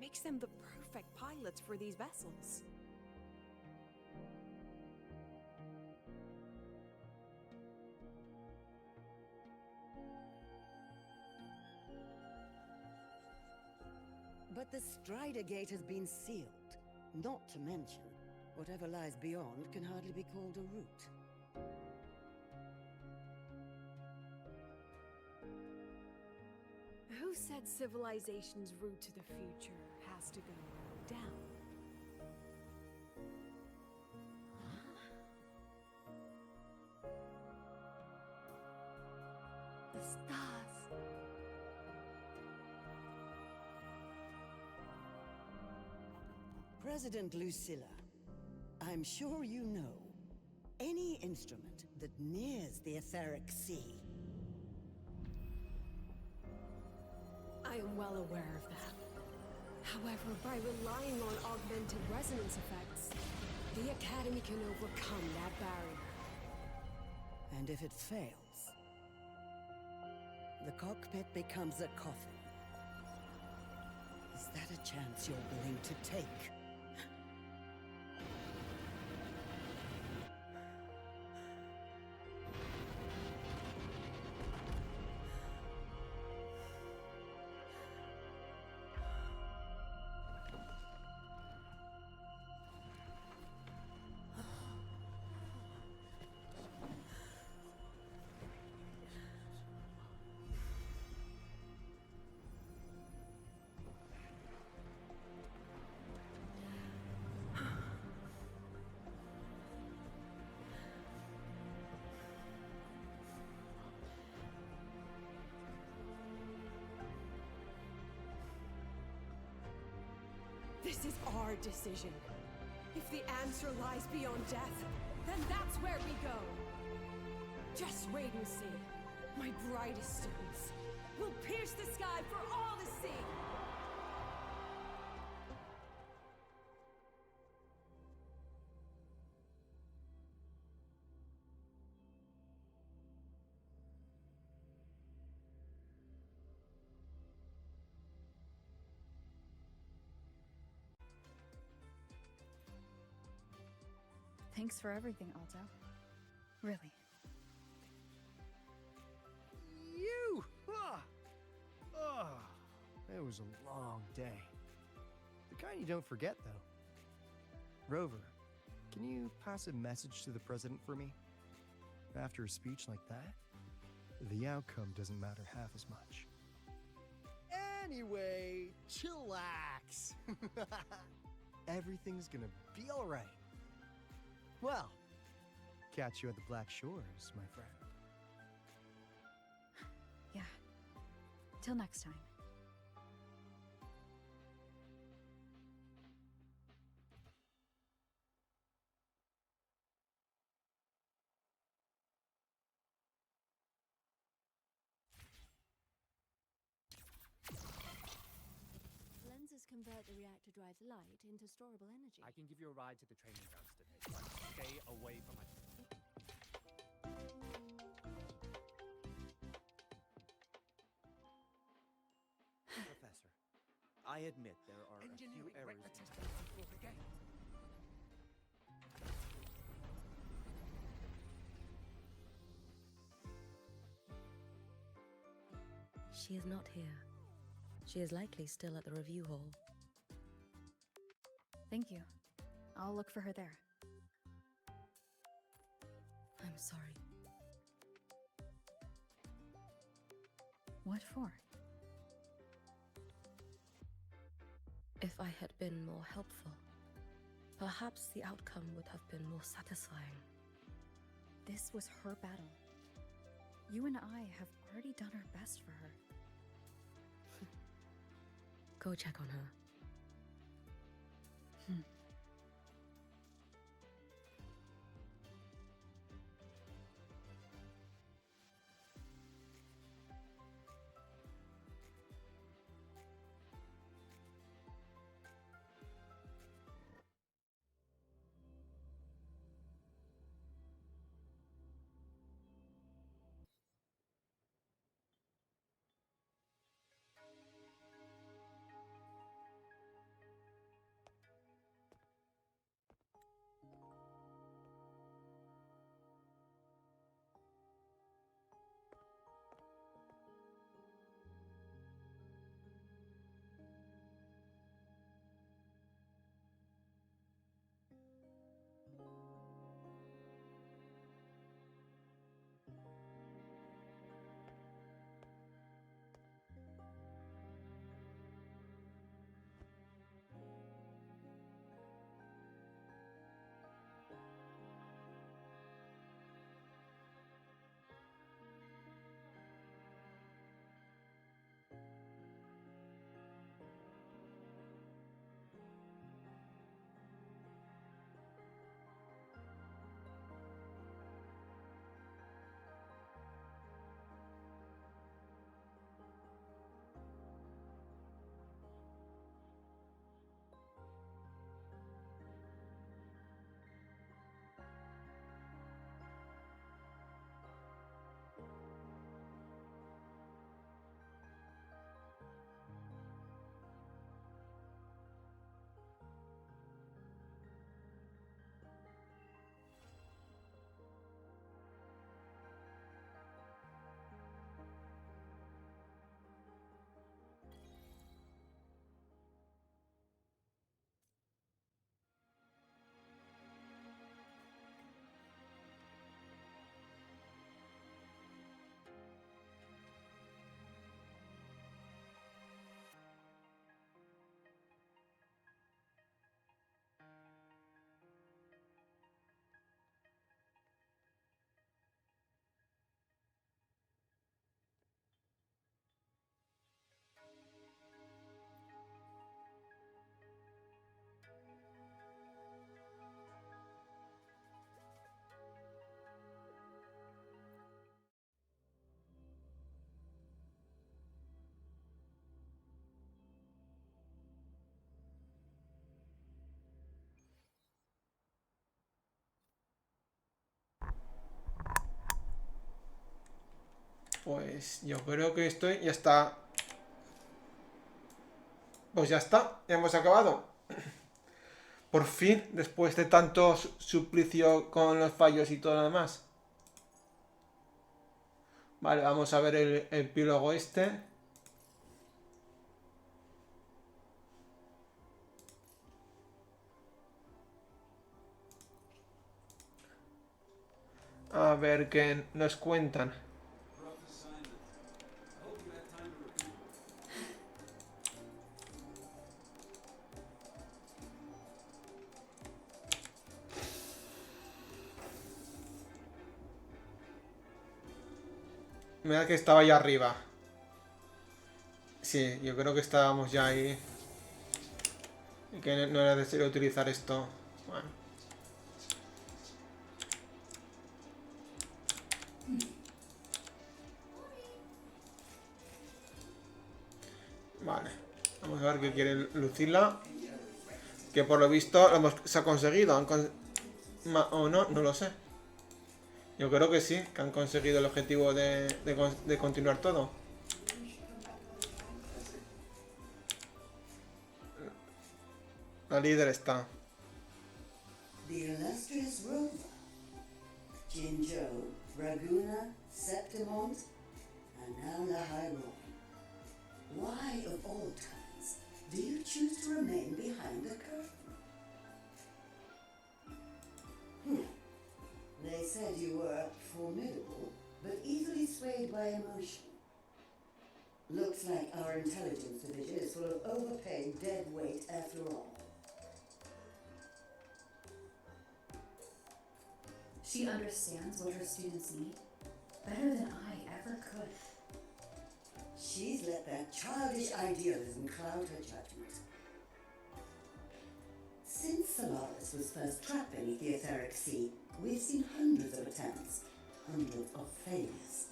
makes them the perfect pilots for these vessels. But the Strider Gate has been sealed. Not to mention, whatever lies beyond can hardly be called a route. Who said civilization's route to the future has to go down? The stars. President Lucilla, I'm sure you know, any instrument that nears the etheric sea. I am well aware of that. However, by relying on augmented resonance effects, the Academy can overcome that barrier. And if it fails, the cockpit becomes a coffin. Is that a chance you're willing to take? This is our decision. If the answer lies beyond death, then that's where we go. Just wait and see. My brightest students will pierce the sky for all to see. Thanks for everything, Alto. Really. You! It was a long day. The kind you don't forget, though. Rover, Can you pass a message to the president for me? After a speech like that, the outcome doesn't matter half as much. Anyway, chillax. Everything's gonna be alright. Well, catch you at the Black Shores, my friend. Yeah. Till next time. Lenses convert the reactor drive's light into storable energy. I can give you a ride to the training grounds today, but stay away from my... Professor, I admit there are a few errors. She is not here. She is likely still at the review hall. Thank you. I'll look for her there. I'm sorry. What for? If I had been more helpful, perhaps the outcome would have been more satisfying. This was her battle. You and I have already done our best for her. Go check on her. Pues yo creo que esto ya está. Pues ya está, ya hemos acabado. Por fin, después de tanto suplicio con los fallos y todo lo demás. Vale, vamos a ver el epílogo este. A ver qué nos cuentan. Mira que estaba allá arriba. Sí, yo creo que estábamos ya ahí. Y que no era necesario utilizar esto. Bueno. Vale. Vamos a ver qué quiere Lucilla. Que por lo visto se ha conseguido. O no, no lo sé. Yo creo que sí, que han conseguido el objetivo de continuar todo. La líder está. The illustrious Rover, Jinzhou, Raguna, Septimont, and now the High Road. Why, of all times, do you choose to remain behind the curtain? They said you were formidable, but easily swayed by emotion. Looks like our intelligence division is full of overpaid dead weight after all. She understands what her students need better than I ever could. She's let that childish idealism cloud her judgment. Since Solaris was first trapped beneath the etheric sea, we've seen hundreds of attempts, hundreds of failures.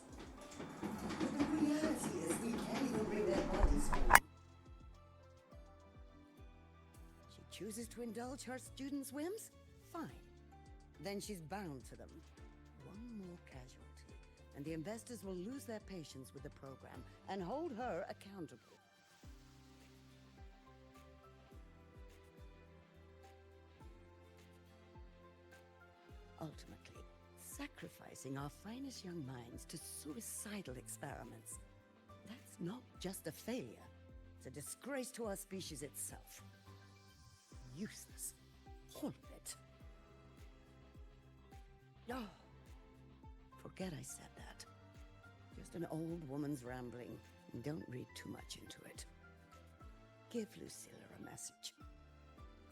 But the reality is we can't even bring their bodies home. She chooses to indulge her students' whims? Fine. Then she's bound to them. One more casualty, and the investors will lose their patience with the program and hold her accountable. Ultimately, sacrificing our finest young minds to suicidal experiments. That's not just a failure, it's a disgrace to our species itself. Useless. All of it. Oh, forget I said that. Just an old woman's rambling. Don't read too much into it. Give Lucilla a message.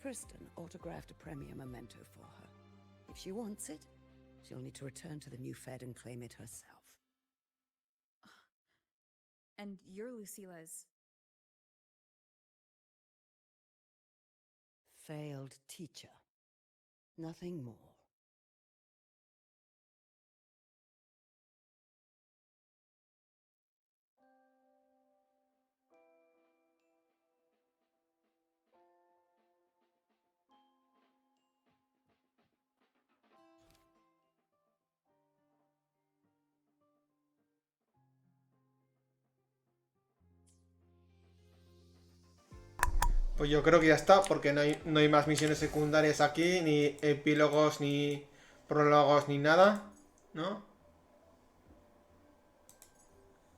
Kristen autographed a premier memento for her. If she wants it, she'll need to return to the new Fed and claim it herself. And you're Lucilla's... Failed teacher. Nothing more. Pues yo creo que ya está, porque no hay más misiones secundarias aquí, ni epílogos, ni prólogos, ni nada, ¿no?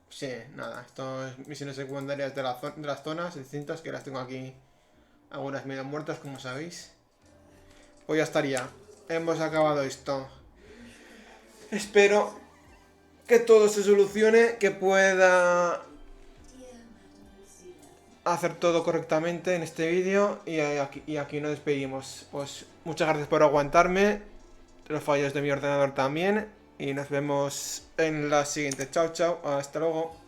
Sí, nada, esto es misiones secundarias de las zonas distintas, que las tengo aquí, algunas medio muertas, como sabéis. Pues ya estaría, hemos acabado esto. Espero que todo se solucione, que pueda hacer todo correctamente en este vídeo, y aquí nos despedimos. Pues muchas gracias por aguantarme, los fallos de mi ordenador también, y nos vemos en la siguiente. Chao, chao, hasta luego.